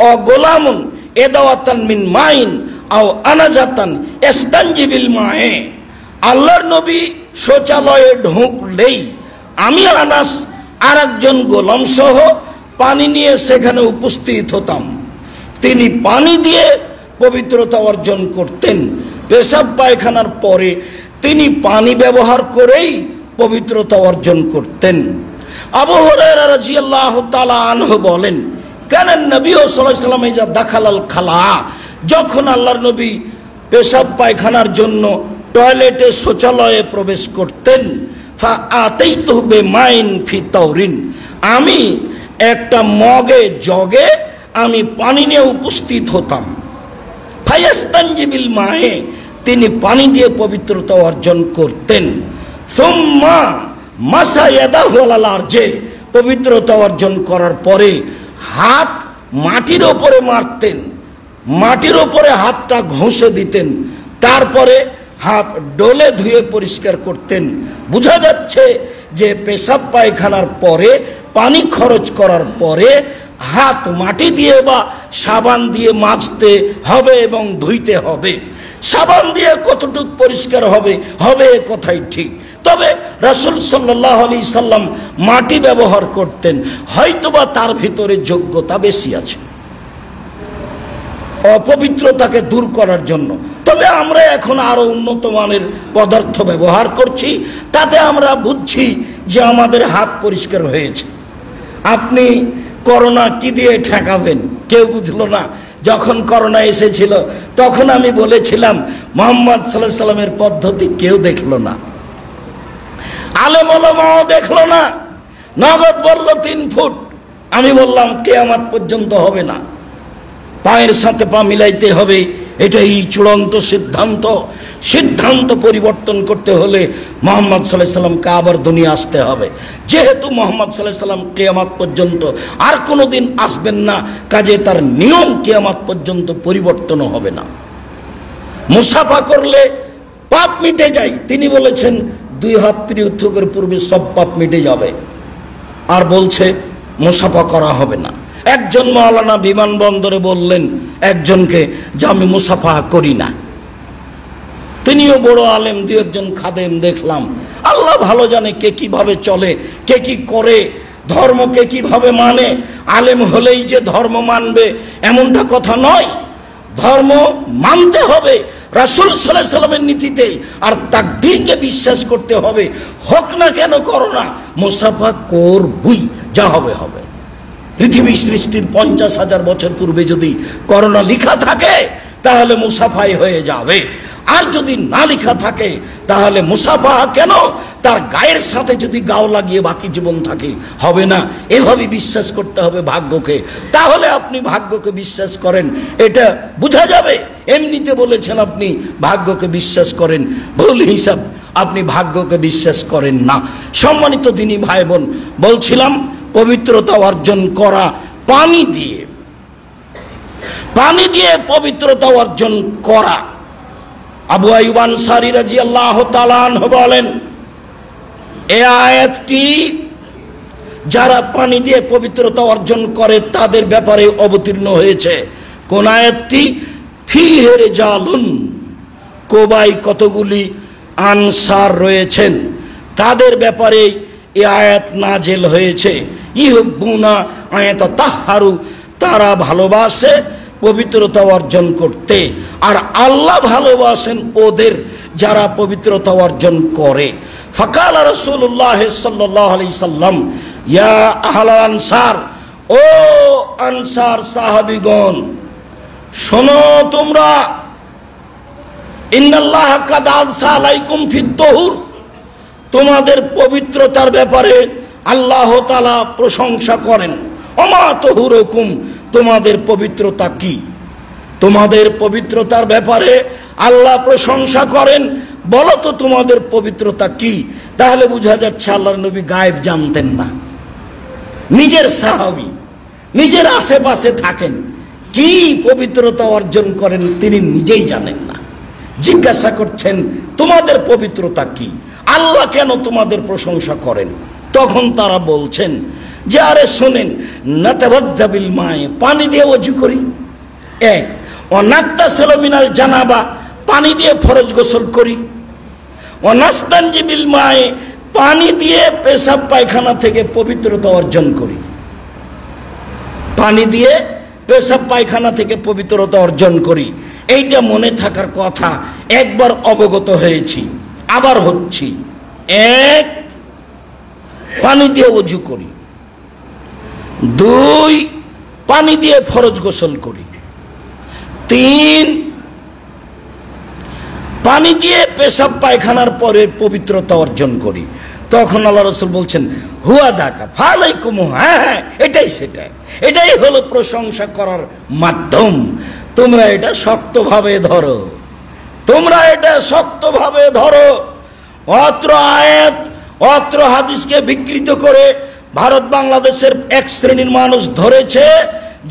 ও গোলামুন এদাওয়াতান মিন মাইন আও আনাজাতান ইস্তানজিবিল মায়ে, আল্লাহর নবী শৌচালয়ে ঢুকলেই আমি আনাস আর একজন গোলাম সহ পানি নিয়ে সেখানে উপস্থিত হতাম। তিনি পানি দিয়ে পবিত্রতা অর্জন করতেন। পেশাব পায়খানার পরে তিনি পানি ব্যবহার করেই পবিত্রতা অর্জন করতেন। আবু হুরায়রা রাদিয়াল্লাহু তাআলা আনহু বলেন, কানান নবী সাল্লাল্লাহু আলাইহি ওয়াসাল্লাম ইজা দাখালাল খালা, যখন আল্লাহর নবী পেশাব পায়খানার জন্য টয়লেটে শৌচালয়ে প্রবেশ করতেন, ফা আতাইতুহু বিমাইন ফি তাওরিন, আমি একটা মগে জগে আমি পানি নিয়ে উপস্থিত হতাম। ফায়াস্তানজিবিল মায়ে, তিনি পানি দিয়ে পবিত্রতা অর্জন করতেন। সুম্মা মাসা ইয়াদাহু আলাল আরজে, পবিত্রতা অর্জন করার পরে হাত মাটির ওপরে মারতেন, মাটির ওপরে হাতটা ঘষে দিতেন, তারপরে হাত ডলে ধুয়ে পরিষ্কার করতেন। বোঝা যাচ্ছে যে পেশাব পায়খানার পরে পানি খরচ করার পরে হাত মাটি দিয়ে বা সাবান দিয়ে মাজতে হবে এবং ধুইতে হবে। সাবান দিয়ে কতটুকু পরিষ্কার হবে হবে এ কথাই ঠিক, তবে রাসূল সাল্লাল্লাহু আলাইহি সাল্লাম মাটি ব্যবহার করতেন, হয়তোবা তার ভিতরে যোগ্যতা বেশি আছে অপবিত্রতাকে দূর করার জন্য। তবে আমরা এখন আরো উন্নত মানের পদার্থ ব্যবহার করছি, তাতে আমরা বুঝছি যে আমাদের হাত পরিষ্কার হয়েছে। আপনি করোনা কি দিয়ে ঠেকাবেন, কেউ বুঝলো না। যখন করোনা এসেছিল তখন আমি বলেছিলাম মুহাম্মদ সাল্লাল্লাহু আলাইহি সাল্লামের পদ্ধতি কেউ দেখলো না। আলেম ওলামাও দেখলো না, নগদ বলল 3 ফুট। আমি বললাম কিয়ামত পর্যন্ত হবে না, পায়ের সাথে পা মিলাইতে হবে, এটাই চূড়ান্ত সিদ্ধান্ত। সিদ্ধান্ত পরিবর্তন করতে হলে মুহাম্মদ সাল্লাল্লাহু আলাইহি সাল্লামকে আবার দুনিয়া আসতে হবে। যেহেতু মুহাম্মদ সাল্লাল্লাহু আলাইহি সাল্লাম কিয়ামত পর্যন্ত আর কোনোদিন আসবেন না, কাজে তার নিয়ম কিয়ামত পর্যন্ত পরিবর্তন হবে না। মুসাফা করলে পাপ মিটে যায়, তিনি বলেছেন 2 হাত ত্রিউত্থকের পূর্বে সব পাপ মিটে যাবে। আর বলছে মুসাফা করা হবে না। একজন মাওলানা বিমানবন্দরে বললেন একজনকে যে আমি মুসাফা করি না। তিনিও বড় আলেম, 2-1 খাদেম দেখলাম। আল্লাহ ভালো জানে কে কিভাবে চলে, কে কি করে, ধর্মকে কিভাবে মানে। আলেম হলেই যে ধর্ম মানবে এমনটা কথা নয়, ধর্ম মানতে হবে রাসূল সাল্লাল্লাহু আলাইহি সাল্লামের নীতিতে, আর তাকদীরকে বিশ্বাস করতে হবে। হোক না কেন করোনা, মুসাফা করবই, যা হবে হবে। পৃথিবী সৃষ্টির 50,000 বছর পূর্বে যদি করোনা লেখা থাকে তাহলে মুসাফাই হয়ে যাবে, আর যদি না লেখা থাকে তাহলে মুসাফা কেন, তার গায়ের সাথে যদি গাও লাগিয়ে বাকি জীবন থাকে হবে না। এভাবে বিশ্বাস করতে হবে ভাগ্যকে। তাহলে আপনি ভাগ্যকে বিশ্বাস করেন, এটা বোঝা যাবে। এমনিতে বলেছেন আপনি ভাগ্যকে বিশ্বাস করেন, ভুল হিসাব, আপনি ভাগ্যকে বিশ্বাস করেন না। সম্মানিত দিনী ভাই বোন, বলছিলাম পবিত্রতা অর্জন করা পানি দিয়ে, পানি দিয়ে পবিত্রতা অর্জন করা। আবু আইয়ুব আনসারী রাদিয়াল্লাহু তাআলা আনহু বলেন, এই আয়াতটি যারা পানি দিয়ে পবিত্রতা অর্জন করে তাদের ব্যাপারে অবতীর্ণ হয়েছে। কোন আয়াতটি? ফিহি রিজালুন, কুবায় কতগুলি আনসার রয়েছেন, তাদের ব্যাপারে এই আয়াত নাজেল হয়েছে। ইহুব্বুনা আয়াতাতাহহারু, তারা ভালোবাসে পবিত্রতা অর্জন করতে, আর আল্লাহ ভালোবাসেন ওদের যারা পবিত্রতা অর্জন করে। ফাকালা রাসূলুল্লাহ সাল্লাল্লাহু আলাইহি সাল্লাম, ইয়া আহলাল আনসার, ও আনসার সাহাবীগণ, শোনো তোমরা, ইন্নাল্লাহ কাদ আলসা আলাইকুম ফিত তাহুর, তোমাদের পবিত্রতার ব্যাপারে আল্লাহ তাআলা প্রশংসা করেন। ওমা তাহুরুকুম, তোমাদের পবিত্রতা কি? তোমাদের পবিত্রতার ব্যাপারে আল্লাহ প্রশংসা করেন, বলো তো তোমাদের পবিত্রতা কি? তাহলে বোঝা যাচ্ছে আল্লাহর নবী গায়েব জানতেন না। নিজের সাহাবী, নিজের আশেপাশে থাকেন, কি পবিত্রতা অর্জন করেন তিনি নিজেই জানেন না। জিজ্ঞাসা করছেন তোমাদের পবিত্রতা কি, আল্লাহ কেন তোমাদের প্রশংসা করেন? তখন তারা বলছেন যে আরে শোনেন, নাতাওয়াজ্জা বিল মায়ে, পানি দিয়ে ওযু করি। এক, ও নাগতাসিলু মিনাল জানাবা, পানি দিয়ে ফরজ গোসল করি। ও নাস্তানজি বিল মায়ে, পানি দিয়ে পেশাব পায়খানা থেকে পবিত্রতা অর্জন করি। পানি দিয়ে পেশাব পায়খানা থেকে পবিত্রতা অর্জন করি, এইটা মনে থাকার কথা। একবার অবগত হয়েছি, আবার হচ্ছি। এক, পানি দিয়ে ওযু করি। 2, পানি দিয়ে ফরজ গোসল করি। 3, পানি দিয়ে পেশাব পায়খানার পরে পবিত্রতা অর্জন করি। তখন আল্লাহ রাসূল বলছেন, হুয়া দাকা ফালাইকুম, হ্যাঁ এটাই সেটাই, এটাই হলো প্রশংসা করার মাধ্যম। তোমরা এটা শক্তভাবে ধরো, তোমরা এটা শক্তভাবে ধরো। অত্র আয়াত, অত্র হাদিসকে বিকৃত করে ভারত বাংলাদেশের এক শ্রেণীর মানুষ ধরেছে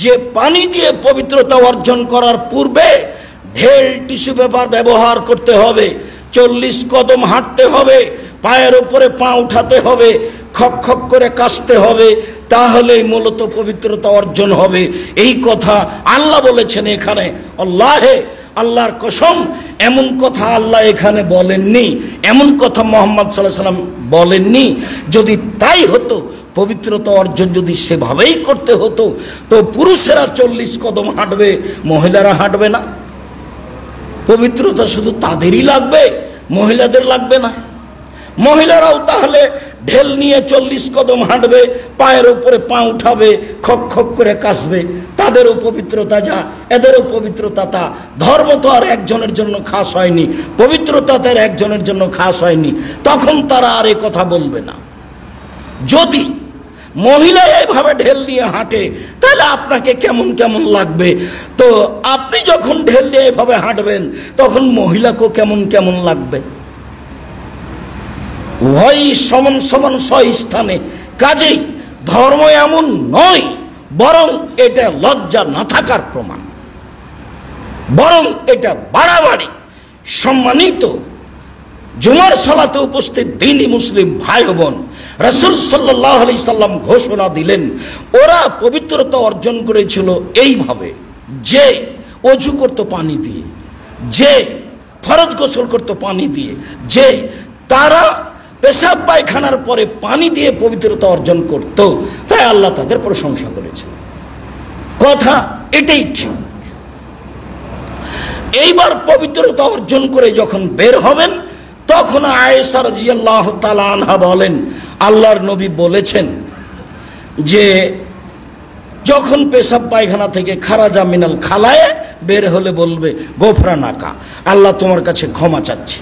যে পানি দিয়ে পবিত্রতা অর্জন করার পূর্বে ঢেল টিস্যু পেপার ব্যবহার করতে হবে, 40 কদম হাঁটতে হবে, পায়ের উপরে পা উঠাতে হবে, খক খক করে কাশতে হবে, তাহলেই মূলত পবিত্রতা অর্জন হবে। এই কথা আল্লাহ বলেছেন এখানে। আল্লাহে, আল্লাহর কসম, এমন কথা আল্লাহ এখানে বলেননি, এমন কথা মুহাম্মদ সাল্লাল্লাহু আলাইহি সাল্লাম বলেননি। যদি তাই হতো, পবিত্রতা অর্জন যদি সেভাবেই করতে হতো, তো পুরুষেরা 40 কদম হাঁটবে, মহিলারা হাঁটবে না। পবিত্রতা শুধু তাদেরই লাগবে, মহিলাদের লাগবে না। মহিলারাও তাহলে ঢেল নিয়ে 40 কদম হাঁটবে, পায়ের উপরে পা উঠাবে, খক খক করে কাশবে, তাদেরও পবিত্রতা যা, এদেরও পবিত্রতা তা। ধর্ম তো আর একজনের জন্য খাস হয়নি, পবিত্রতা তার একজনের জন্য খাস হয়নি, তখন তারা আর এ কথা বলবে না। যদি মহিলা এইভাবে ঢেল নিয়ে হাঁটে তাহলে আপনাকে কেমন কেমন লাগবে, তো আপনি যখন ঢেল নিয়ে এভাবে হাঁটবেন তখন মহিলাকেও কেমন কেমন লাগবে। উভয়ই সমান সমান স্থানে। কাজেই ধর্ম এমন নয়, বরং এটা লজ্জা না থাকার প্রমাণ, বরং এটা বাড়াবাড়ি। সম্মানিত জুমার সালাতে উপস্থিত দ্বীনি মুসলিম ভাই বোন, রাসূল সাল্লাল্লাহু আলাইহি সাল্লাম ঘোষণা দিলেন ওরা পবিত্রতা অর্জন করেছিল এইভাবে যে অজু করত পানি দিয়ে, যে ফরজ গোসল করত পানি দিয়ে, যে তারা পেশাব পায়খানার পরে পানি দিয়ে পবিত্রতা অর্জন করত, তাই আল্লাহ তাদের প্রশংসা করেছে। কথা এটাই ঠিক। এইবার পবিত্রতা অর্জন করে যখন বের হবেন তখন আয়েশা রাদিয়াল্লাহু তাআলা আনহা বলেন আল্লাহর নবী বলেছেন যে যখন পেশাব পায়খানা থেকে খারাজা মিনাল খালায়ে বের হলে বলবে গোফরানাকা, আল্লাহ তোমার কাছে ক্ষমা চাচ্ছি।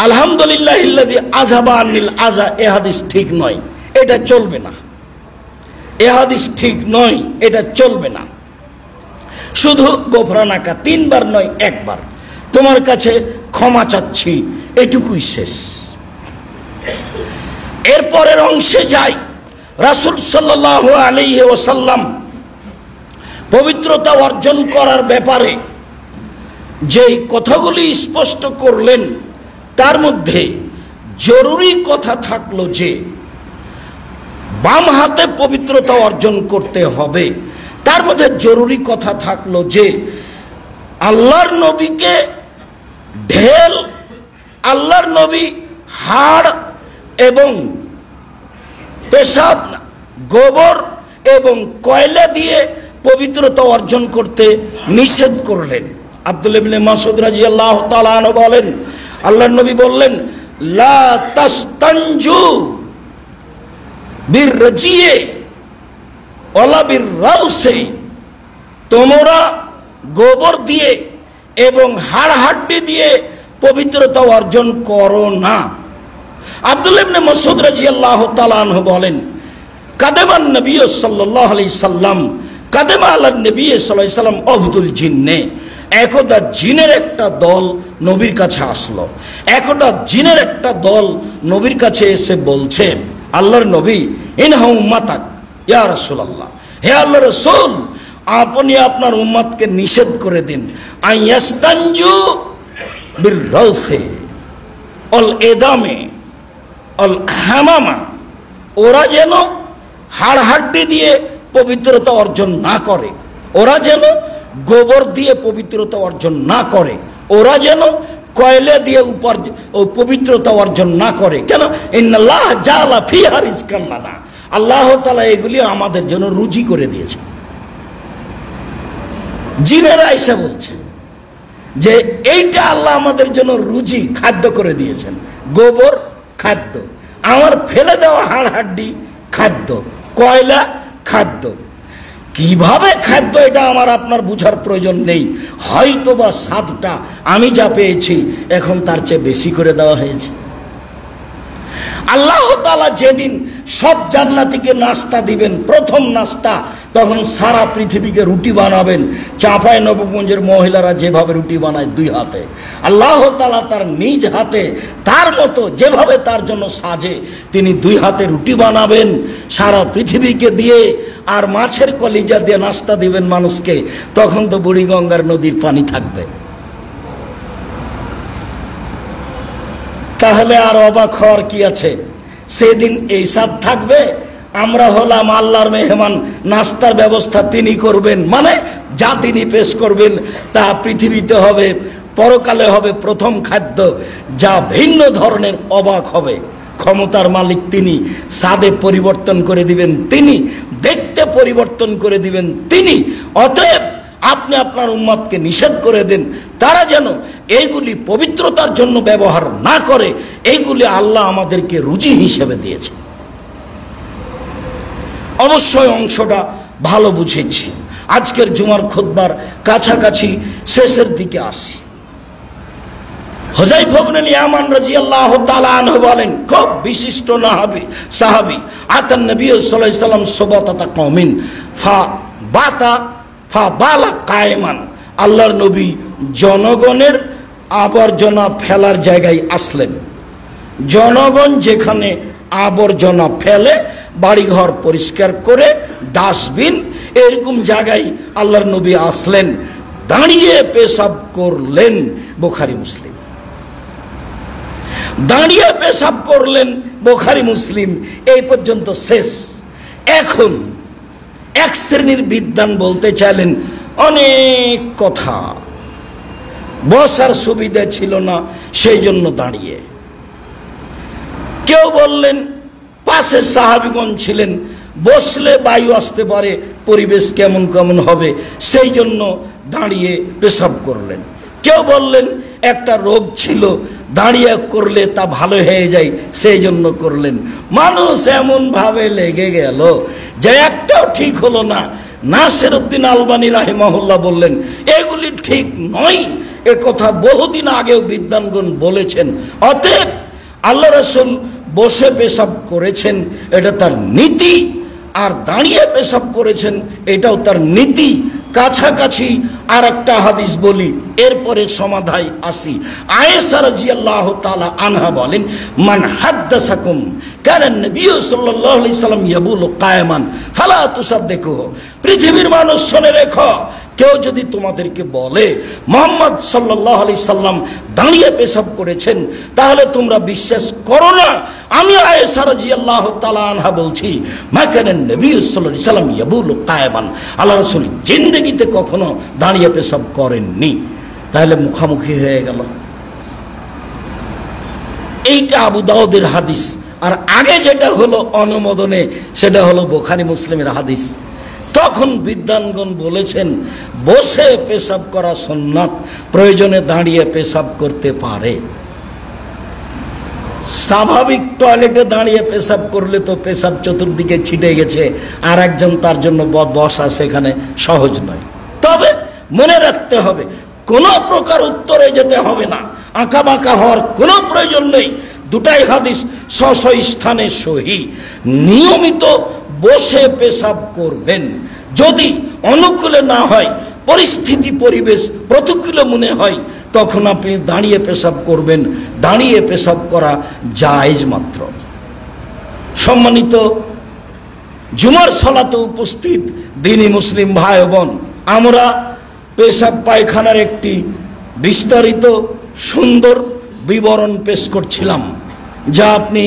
আলহামদুলিল্লাহিল্লাযী আযহাবা আনিল আযা, এ হাদিস ঠিক নয়, এটা চলবে না। এ হাদিস ঠিক নয়, এটা চলবে না। শুধু গোফরানাকা, 3 বার নয়, 1 বার তোমার কাছে ক্ষমা চাচ্ছি, এটুকুই শেষ। এরপরের অংশে যাই। রাসূল সাল্লাল্লাহু আলাইহি ওয়াসাল্লাম পবিত্রতা অর্জন করার ব্যাপারে যেই কথাগুলি স্পষ্ট করলেন তার মধ্যে জরুরি কথা থাকলো যে বাম হাতে পবিত্রতা অর্জন করতে হবে। তার মধ্যে জরুরি কথা থাকলো যে আল্লাহর নবীকে ঢেল, আল্লাহর নবী হাড় এবং পেশাব, গোবর এবং কয়লা দিয়ে পবিত্রতা অর্জন করতে নিষেধ করলেন। আব্দুল্লাহ ইবনে মাসউদ রাদিয়াল্লাহু তাআলা আনহু বলেন আল্লাহর নবী বললেন লা তাস্তানজু বিরজিয়ে ওয়ালা বিররাউসে, তোমরা গোবর দিয়ে এবং হাড় হাড্ডি দিয়ে পবিত্রতা অর্জন করো না। আব্দুল্লাহ ইবনে মাসউদ রাদিয়াল্লাহু তাআলা আনহু বলেন কাদেমান নবী সাল্লাল্লাহু আলাইহি সাল্লাম কাদেমা আলান নবী সাল্লাল্লাহু আলাইহি সাল্লাম আবদুল জিন্নে, একদা জিনের একটা দল নবীর কাছে আসলো। একদা জিনের একটা দল নবীর কাছে এসে বলছে আল্লাহর নবী ইনহা উম্মাতাক ইয়া রাসূলুল্লাহ, হে আল্লাহর রাসূল আপনি আপনার উম্মতকে নিষেধ করে দিন আইয়াস্তানজু বিররাউসে অল এদামে অল হামামা, ওরা যেন হাড় হাড্ডি দিয়ে পবিত্রতা অর্জন না করে, ওরা যেন গোবর দিয়ে পবিত্রতা অর্জন না করে, ওরা যেন কয়লা দিয়ে পবিত্রতা অর্জন না করে। কেন? ইন্নাল্লাহ জাআলা ফিহা রিজকান লানা, আল্লাহ তাআলা এগুলি আমাদের জন্য রুজি করে দিয়েছে। জিনেরা এসে বলছে যে এইটা আল্লাহ আমাদের জন্য রুজি খাদ্য করে দিয়েছেন। গোবর খাদ্য, আমার ফেলে দেওয়া হাড় হাড্ডি খাদ্য, কয়লা খাদ্য। কিভাবে খাদ্য এটা আমার আপনার বুঝার প্রয়োজন নেই, হয়তো বা স্বাদটা আমি যা পেয়েছি এখন তার চেয়ে বেশি করে দেওয়া হয়েছে। আল্লাহ তাআলা যেদিন সব জান্নাতীকে নাস্তা দিবেন, প্রথম নাস্তা, তখন সারা পৃথিবীকে রুটি বানাবেন। চাঁপাই নবগঞ্জের মহিলারা যেভাবে রুটি বানায় 2 হাতে, আল্লাহ তাআলা তার নিজ হাতে তার মতো যেভাবে তার জন্য সাজে তিনি 2 হাতে রুটি বানাবেন সারা পৃথিবীকে দিয়ে, আর মাছের কলিজা দিয়ে নাস্তা দিবেন মানুষকে। তখন তো বুড়িগঙ্গার নদীর পানি থাকবে। তাহলে আর অবাক হওয়ার কি আছে? সেদিন এই স্বাদ থাকবে। আমরা হলাম আল্লাহর মেহমান, নাস্তার ব্যবস্থা তিনি করবেন, মানে যা তিনি পেশ করবেন তা পৃথিবীতে হবে, পরকালে হবে প্রথম খাদ্য, যা ভিন্ন ধরনের অবাক হবে। ক্ষমতার মালিক তিনি, স্বাদে পরিবর্তন করে দিবেন তিনি, দেখতে পরিবর্তন করে দিবেন তিনি। অতএব আপনি আপনার উম্মতকে নিষেধ করে দেন তারা যেন এইগুলি পবিত্রতার জন্য ব্যবহার না করে। এইগুলি আল্লাহ আমাদেরকে রুজি হিসেবে দিয়েছে। অবশ্যই অংশটা ভালো বুঝেছি। আজকের জুমার খুতবার কাছাকাছি শেষের দিকে আসি। হুযায়ফা ইবনে ইয়ামান রাদিয়াল্লাহু তাআলা আনহু বলেন, খুব বিশিষ্ট সাহাবী, আতান নবী সাল্লাল্লাহু আলাইহি ওয়াসাল্লাম সুবাতাতা কওমিন ফাবালা কায়েমান। আল্লাহর নবী জনগণের আবর্জনা ফেলার জায়গায় আসলেন। জনগণ যেখানে আবর্জনা ফেলে, বাড়িঘর পরিষ্কার করে ডাস্টবিন এরকম জায়গায় আল্লাহর নবী আসলেন, দাঁড়িয়ে পেশাব করলেন। বুখারী মুসলিম। দাঁড়িয়ে পেশাব করলেন, বুখারী মুসলিম। এই পর্যন্ত শেষ। এখন এক শ্রেণীর বিদ্বান বলতে চাইলেন অনেক কথা, বসার সুবিধা ছিল না সেই জন্য দাঁড়িয়ে। কেউ বললেন পাশে সাহাবীগণ ছিলেন, বসলে বায়ু আসতে পারে, পরিবেশ কেমন কেমন হবে, সেই জন্য দাঁড়িয়ে পেশাব করলেন। কেউ বললেন একটা রোগ ছিল, দাঁড়িয়ে করলে তা ভালো হয়ে যায়, সেই জন্য করলেন। মানুষ এমন ভাবে লেগে গেল যে একটাও ঠিক হলো না। নাসিরউদ্দিন আলবানী রাহিমাহুল্লাহ বললেন এগুলি ঠিক নয়, এ কথা বহুদিন আগেও বিদ্বানগণ বলেছেন। অতএব আল্লাহ রাসূল বসে পেশাব করেছেন, এটা তার নীতি, আর দাঁড়িয়ে পেশাব করেছেন, এটাও তার নীতি। কাছাকাছি আর একটা হাদিস বলি, এরপরে সমাধায় আসি। আয়েশা রাদিয়াল্লাহু তাআলা আনহা বলেন, মান হাদ্দাসাকুম কানা নবী সাল্লাল্লাহু আলাইহি সাল্লাম ইয়াবুলু কায়ামান ফালা তুসাদ্দিকুহু। পৃথিবীর মানুষ শুনে রেখো, কেউ যদি তোমাদেরকে বলে মুহাম্মদ সাল্লাল্লাহু আলাইহি সাল্লাম দাঁড়িয়ে পেশাব করেছেন, তাহলে তোমরা বিশ্বাস করো না। আমি আয়েশা রাদিয়াল্লাহু তাআলা আনহা বলছি, মা কানা নবী সাল্লাল্লাহু আলাইহি সাল্লাম ইয়াবুলু কায়ামান। আল্লাহ রাসূল জিন্দেগিতে কখনো দাঁড়িয়ে পেশাব করেননি। তাহলে মুখামুখি হয়ে গেল। এইটা আবু দাউদের হাদিস, আর আগে যেটা হলো অনুমোদনে, সেটা হলো বুখারী মুসলিমের হাদিস। তখন বিদ্বানগণ বলেছেন বসে পেশাব করা সুন্নাত, প্রয়োজনে দাঁড়িয়ে পেশাব করতে পারে। স্বাভাবিক টয়লেটে দাঁড়িয়ে পেশাব করলে তো পেশাব চতুর্দিকে ছিটে গেছে, আর একজন তার জন্য বসা সেখানে সহজ নয়। তবে মনে রাখতে হবে কোনো প্রকার উত্তরে যেতে হবে না, আঁকা বাঁকা হওয়ার কোনো প্রয়োজন নেই। দুটাই হাদিস স্ব স্থানে সহি। নিয়মিত বসে পেশাব করবেন। যদি অনুকূলে না হয়, পরিস্থিতি পরিবেশ প্রতিকূলে মনে হয়, তখন আপনি দাঁড়িয়ে পেশাব করবেন। দাঁড়িয়ে পেশাব করা জায়েজ মাত্র। সম্মানিত জুমার সালাতে উপস্থিত দ্বীনি মুসলিম ভাই বোন, আমরা পেশাব পায়খানার একটি বিস্তারিত সুন্দর বিবরণ পেশ করছিলাম, যা আপনি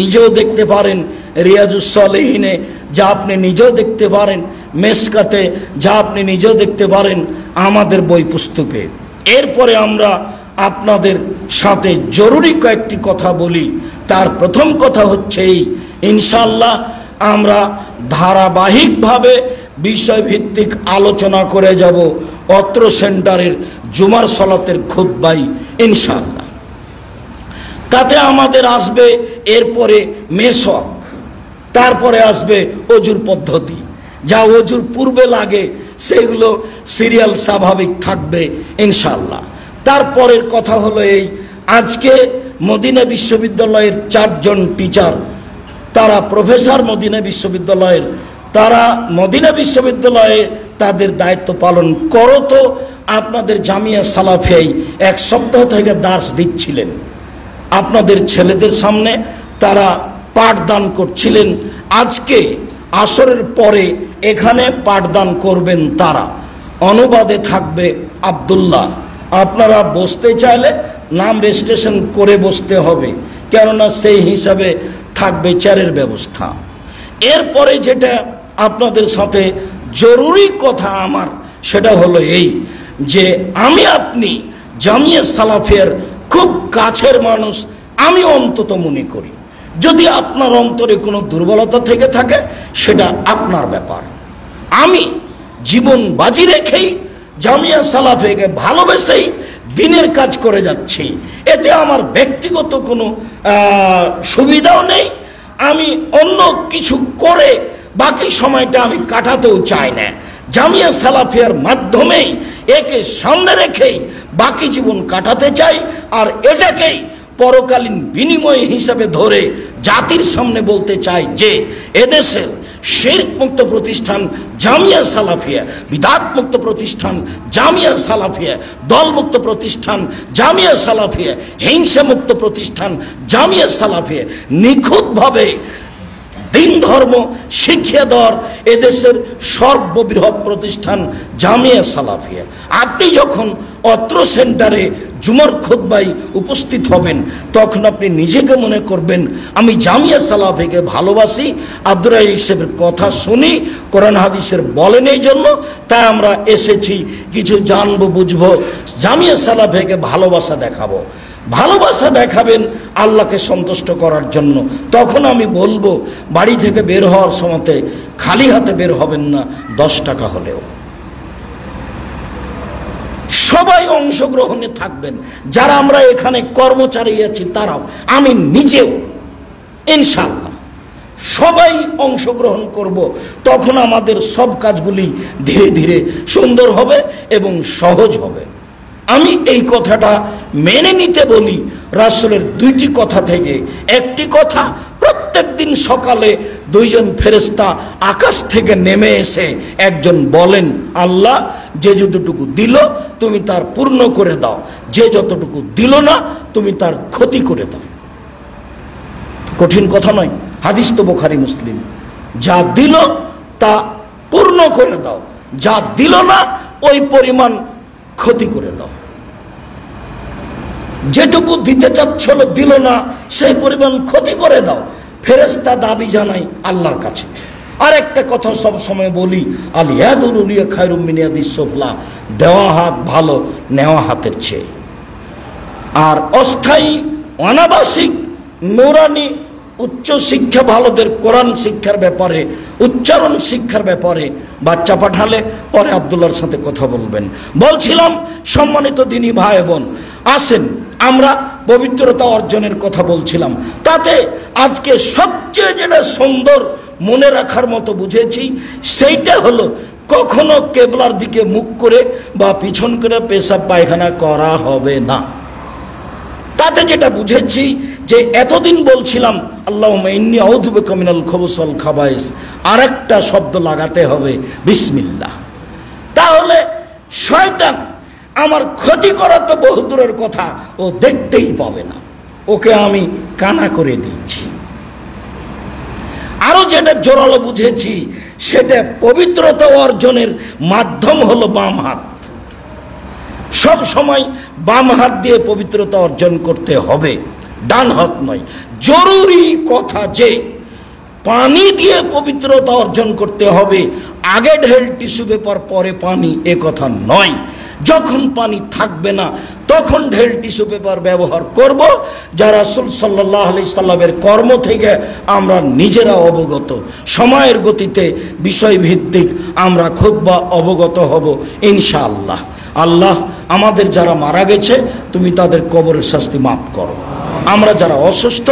নিজেও দেখতে পারেন রিয়াজুস সালেহিনে, যা আপনি নিজেও দেখতে পারেন মেসকাতে, যা আপনি নিজেও দেখতে পারেন আমাদের বই পুস্তকে। এরপরে আমরা আপনাদের সাথে জরুরি কয়েকটি কথা বলি। তার প্রথম কথা হচ্ছে এই, ইনশাআল্লাহ আমরা ধারাবাহিকভাবে বিষয়ভিত্তিক আলোচনা করে যাব অত্র সেন্টারের জুমার সালাতের খুতবায় ইনশাআল্লাহ। তাতে আমাদের আসবে এরপরে মেসওয়াক, তারপরে আসবে অজুর পদ্ধতি, যা অজুর পূর্বে লাগে সেগুলো সিরিয়াল স্বাভাবিক থাকবে ইনশাআল্লাহ। তারপরের কথা হলো এই, আজকে মদিনা বিশ্ববিদ্যালয়ের 4 জন টিচার, তারা প্রফেসর মদিনা বিশ্ববিদ্যালয়ের, তারা মদিনা বিশ্ববিদ্যালয়ে তাদের দায়িত্ব পালন করো। তো আপনাদের জামিয়া সালাফিয়ায় 1 সপ্তাহ থেকে দাস দিচ্ছিলেন, আপনাদের ছেলেদের সামনে তারা পাঠদান করছিলেন। আজকে আসরের পরে এখানে পাঠদান করবেন তারা, অনুবাদে থাকবে আব্দুল্লাহ। আপনারা বসতে চাইলে নাম রেজিস্ট্রেশন করে বসতে হবে, কেননা সেই হিসাবে থাকবে চেয়ারের ব্যবস্থা। এরপরে যেটা আপনাদের সাথে জরুরি কথা আমার, সেটা হলো এই যে আমি আপনি জামিয়া সালাফিয়ার খুব কাছের মানুষ, আমি অন্তত মনে করি। যদি আপনার অন্তরে কোনো দুর্বলতা থেকে থাকে সেটা আপনার ব্যাপার। আমি জীবন বাজি রেখেই জামিয়া সালাফিয়াকে ভালোবেসেই দিনের কাজ করে যাচ্ছি। এতে আমার ব্যক্তিগত কোনো সুবিধাও নেই। আমি অন্য কিছু করে বাকি সময়টা আমি কাটাতেও চাই না। জামিয়া সালাফিয়ার মাধ্যমেই একে সামনে রেখেই বাকি জীবন কাটাতে চাই, আর এটাকেই পরকালীন বিনিময় হিসাবে ধরে জাতির সামনে বলতে চাই যে এদেশের শিরক মুক্ত প্রতিষ্ঠান জামিয়া সালাফিয়া, বিদআত মুক্ত প্রতিষ্ঠান জামিয়া সালাফিয়া, দলমুক্ত প্রতিষ্ঠান জামিয়া সালাফিয়া, হিংসা মুক্ত প্রতিষ্ঠান জামিয়া সালাফিয়া নিখুঁতভাবে দিন ধর্ম শিখিয়ে দেওয়ার এদেশের সর্ববৃহৎ প্রতিষ্ঠান জামিয়া সালাফিয়া। আপনি যখন অত্র সেন্টারে জুমার খুতবায় উপস্থিত হবেন তখন আপনি নিজেকে মনে করবেন আমি জামিয়া সালাফিকে ভালোবাসি, আব্দুর রাজ্জাক সাহেবের কথা শুনি, কোরআন হাদিসের বলেন, এই জন্য তাই আমরা এসেছি, কিছু জানবো বুঝবো, জামিয়া সালাফিকে ভালোবাসা দেখাবো। ভালোবাসা দেখাবেন আল্লাহকে সন্তুষ্ট করার জন্য। তখন আমি বলবো বাড়ি থেকে বের হওয়ার সময়তে খালি হাতে বের হবেন না, 10 টাকা হলেও। সবাই অংশগ্রহণে থাকবেন, যারা আমরা এখানে কর্মচারী আছি তারাও, আমি নিজেও ইনশাআল্লাহ সবাই অংশগ্রহণ করব। তখন আমাদের সব কাজগুলি ধীরে ধীরে সুন্দর হবে এবং সহজ হবে। আমি এই কথাটা মেনে নিতে বলি রাসূলের 2টি কথা থেকে। একটি কথা, প্রত্যেক দিন সকালে 2 জন ফেরেশতা আকাশ থেকে নেমে এসে একজন বলেন, আল্লাহ যে যতটুকু দিল তুমি তার পূর্ণ করে দাও, যে যতটুকু দিল না তুমি তার ক্ষতি করে দাও। কঠিন কথা নয়, হাদিস তো বুখারী মুসলিম। যা দিল তা পূর্ণ করে দাও, যা দিল না ওই পরিমাণ ক্ষতি করে দাও। যেটুকু দিতে চাচ্ছিল দিল না সেই পরিমাণ ক্ষতি করে দাও। ফেরেশতা দাবি জানাই আল্লাহর কাছে। আর একটা কথা সব সময় বলি, আল ইয়াদুল উলিয়া খায়রুম মিন ইয়াদিস সুফলা, দেওয়া হাত ভালো নেওয়া হাতের চেয়ে। আর অস্থায়ী অনাবাসিক নূরানি উচ্চ শিক্ষা ভালোদের কোরআন শিক্ষার ব্যাপারে, উচ্চারণ শিক্ষার ব্যাপারে বাচ্চা পাঠালে পরে আব্দুল্লাহর সাথে কথা বলবেন। বলছিলাম সম্মানিত দিনী ভাই বোন, আসেন আমরা পবিত্রতা অর্জনের কথা বলছিলাম। তাতে আজকে সবচেয়ে যেটা সুন্দর মনে রাখার মতো বুঝেছি সেইটা হলো কখনো কেবলার দিকে মুখ করে বা পিছন করে পেশাব পায়খানা করা হবে না। তাতে যেটা বুঝেছি যে এতদিন বলছিলাম আল্লাহুম্মা ইন্নী আউযু বিকা মিনাল খুবুসি ওয়াল খাবায়েস, আরেকটা শব্দ লাগাতে হবে বিসমিল্লাহ। তাহলে শয়তান আমার ক্ষতি করা তো বহু দূরের কথা, ও দেখতেই পাবে না, ওকে আমি কানা করে দিয়েছি। আরো যেটা জোরালো বুঝেছি সেটা পবিত্রতা অর্জনের মাধ্যম হলো বাম হাত। সব সময় বাম হাত দিয়ে পবিত্রতা অর্জন করতে হবে, ডান হাত নয়। জরুরি কথা যে পানি দিয়ে পবিত্রতা অর্জন করতে হবে, আগে ঢেল টিস্যু পেপার পরে পানি, এ কথা নয়। যখন পানি থাকবে না তখন ঢেল টিস্যু পেপার ব্যবহার করব। যা রাসূল সাল্লাল্লাহু আলাইহি সাল্লামের কর্ম থেকে আমরা নিজেরা অবগত, সময়ের গতিতে বিষয়ভিত্তিক আমরা খুতবা অবগত হব ইনশাআল্লাহ। আল্লাহ আমাদের যারা মারা গেছে তুমি তাদের কবরের শাস্তি মাফ করো। আমরা যারা অসুস্থ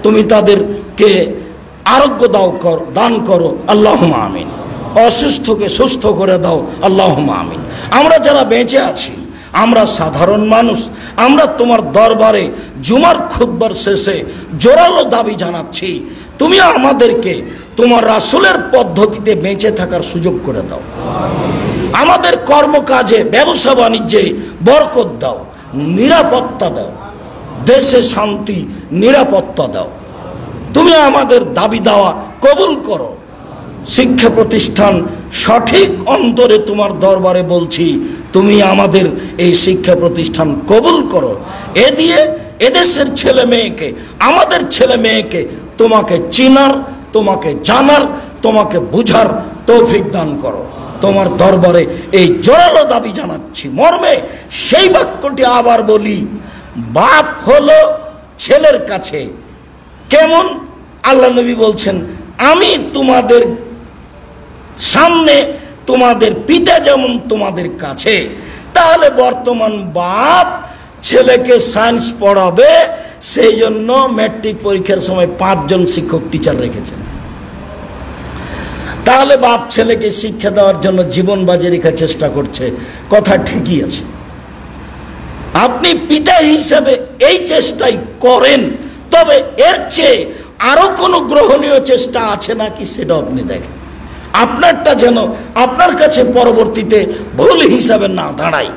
তুমি তাদেরকে আরোগ্য দান করো, আল্লাহুম্মা আমিন। অসুস্থকে সুস্থ করে দাও, আল্লাহুম্মা আমিন। আমরা যারা বেঁচে আছি, আমরা সাধারণ মানুষ, আমরা তোমার দরবারে জুমার খুতবার শেষে জোরালো দাবি জানাচ্ছি, তুমি আমাদেরকে তোমার রাসূলের পদ্ধতিতে বেঁচে থাকার সুযোগ করে দাও। আমাদের কর্মকাজে ব্যবসা বাণিজ্যে বরকত দাও, নিরাপত্তা দাও, দেশে শান্তি নিরাপত্তা দাও। তুমি আমাদের দাবি দাওয়া কবুল করো। শিক্ষা প্রতিষ্ঠান সঠিক অন্তরে তোমার দরবারে বলছি, তুমি আমাদের এই শিক্ষা প্রতিষ্ঠান কবুল করো। এ দিয়ে এদেশের ছেলে মেয়েকে, আমাদের ছেলে মেয়েকে তোমাকে চিনার, তোমাকে জানার, তোমাকে বুঝার তৌফিক দান করো। তোমার দরবারে এই জোরালো দাবি জানাচ্ছি। মর্মে সেই বাক্যটি আবার বলি, বাপ হলো ছেলের কাছে কেমন, আল্লাহ নবী বলছেন, আমি তোমাদের সামনে তোমাদের পিতা যেমন তোমাদের কাছে। তাহলে বর্তমান বাপ ছেলেকে সায়েন্স পড়াবে, সেই জন্য ম্যাট্রিক পরীক্ষার সময় 5 জন শিক্ষক টিচার রেখেছেন। তাহলে বাপ ছেলেকে শিক্ষা দেওয়ার জন্য জীবন বাজি রেখার চেষ্টা করছে, কথা ঠিকই আছে। আপনি পিতা হিসাবে এই চেষ্টাই করেন, তবে এর চেয়ে আরো কোনো গ্রহণীয় চেষ্টা আছে নাকি সেটা আপনি দেখেন। আপনারটা যেন আপনার কাছে পরবর্তীতে ভুল হিসাবে না দাঁড়ায়।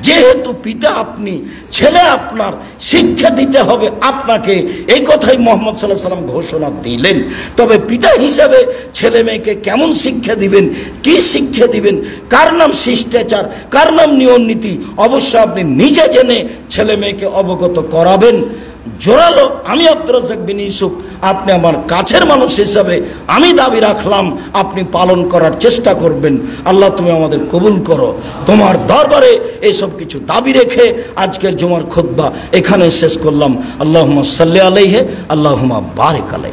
যেহেতু পিতা আপনি, ছেলে আপনার, শিক্ষা দিতে হবে আপনাকে, এই কথাই মোহাম্মদ সাল্লাল্লাহু আলাইহি ওয়াসাল্লাম ঘোষণা দিলেন। তবে পিতা হিসাবে ছেলে মেয়েকে কেমন শিক্ষা দিবেন, কি শিক্ষা দিবেন, কার নাম শিষ্টাচার, কার নাম নিয়ম নীতি, অবশ্য আপনি নিজে জেনে ছেলে মেয়েকে অবগত করাবেন। জোরালো আমি আব্দুর রাজ্জাক বিন ইউসুফ, আপনি আমার কাছের মানুষ হিসাবে আমি দাবি রাখলাম, আপনি পালন করার চেষ্টা করবেন। আল্লাহ তুমি আমাদের কবুল করো। তোমার দরবারে এইসব কিছু দাবি রেখে আজকের জুমার খুতবা এখানে শেষ করলাম। আল্লাহুম্মা সাল্লি আলাইহি, আল্লাহুম্মা বারিক আলাইহি।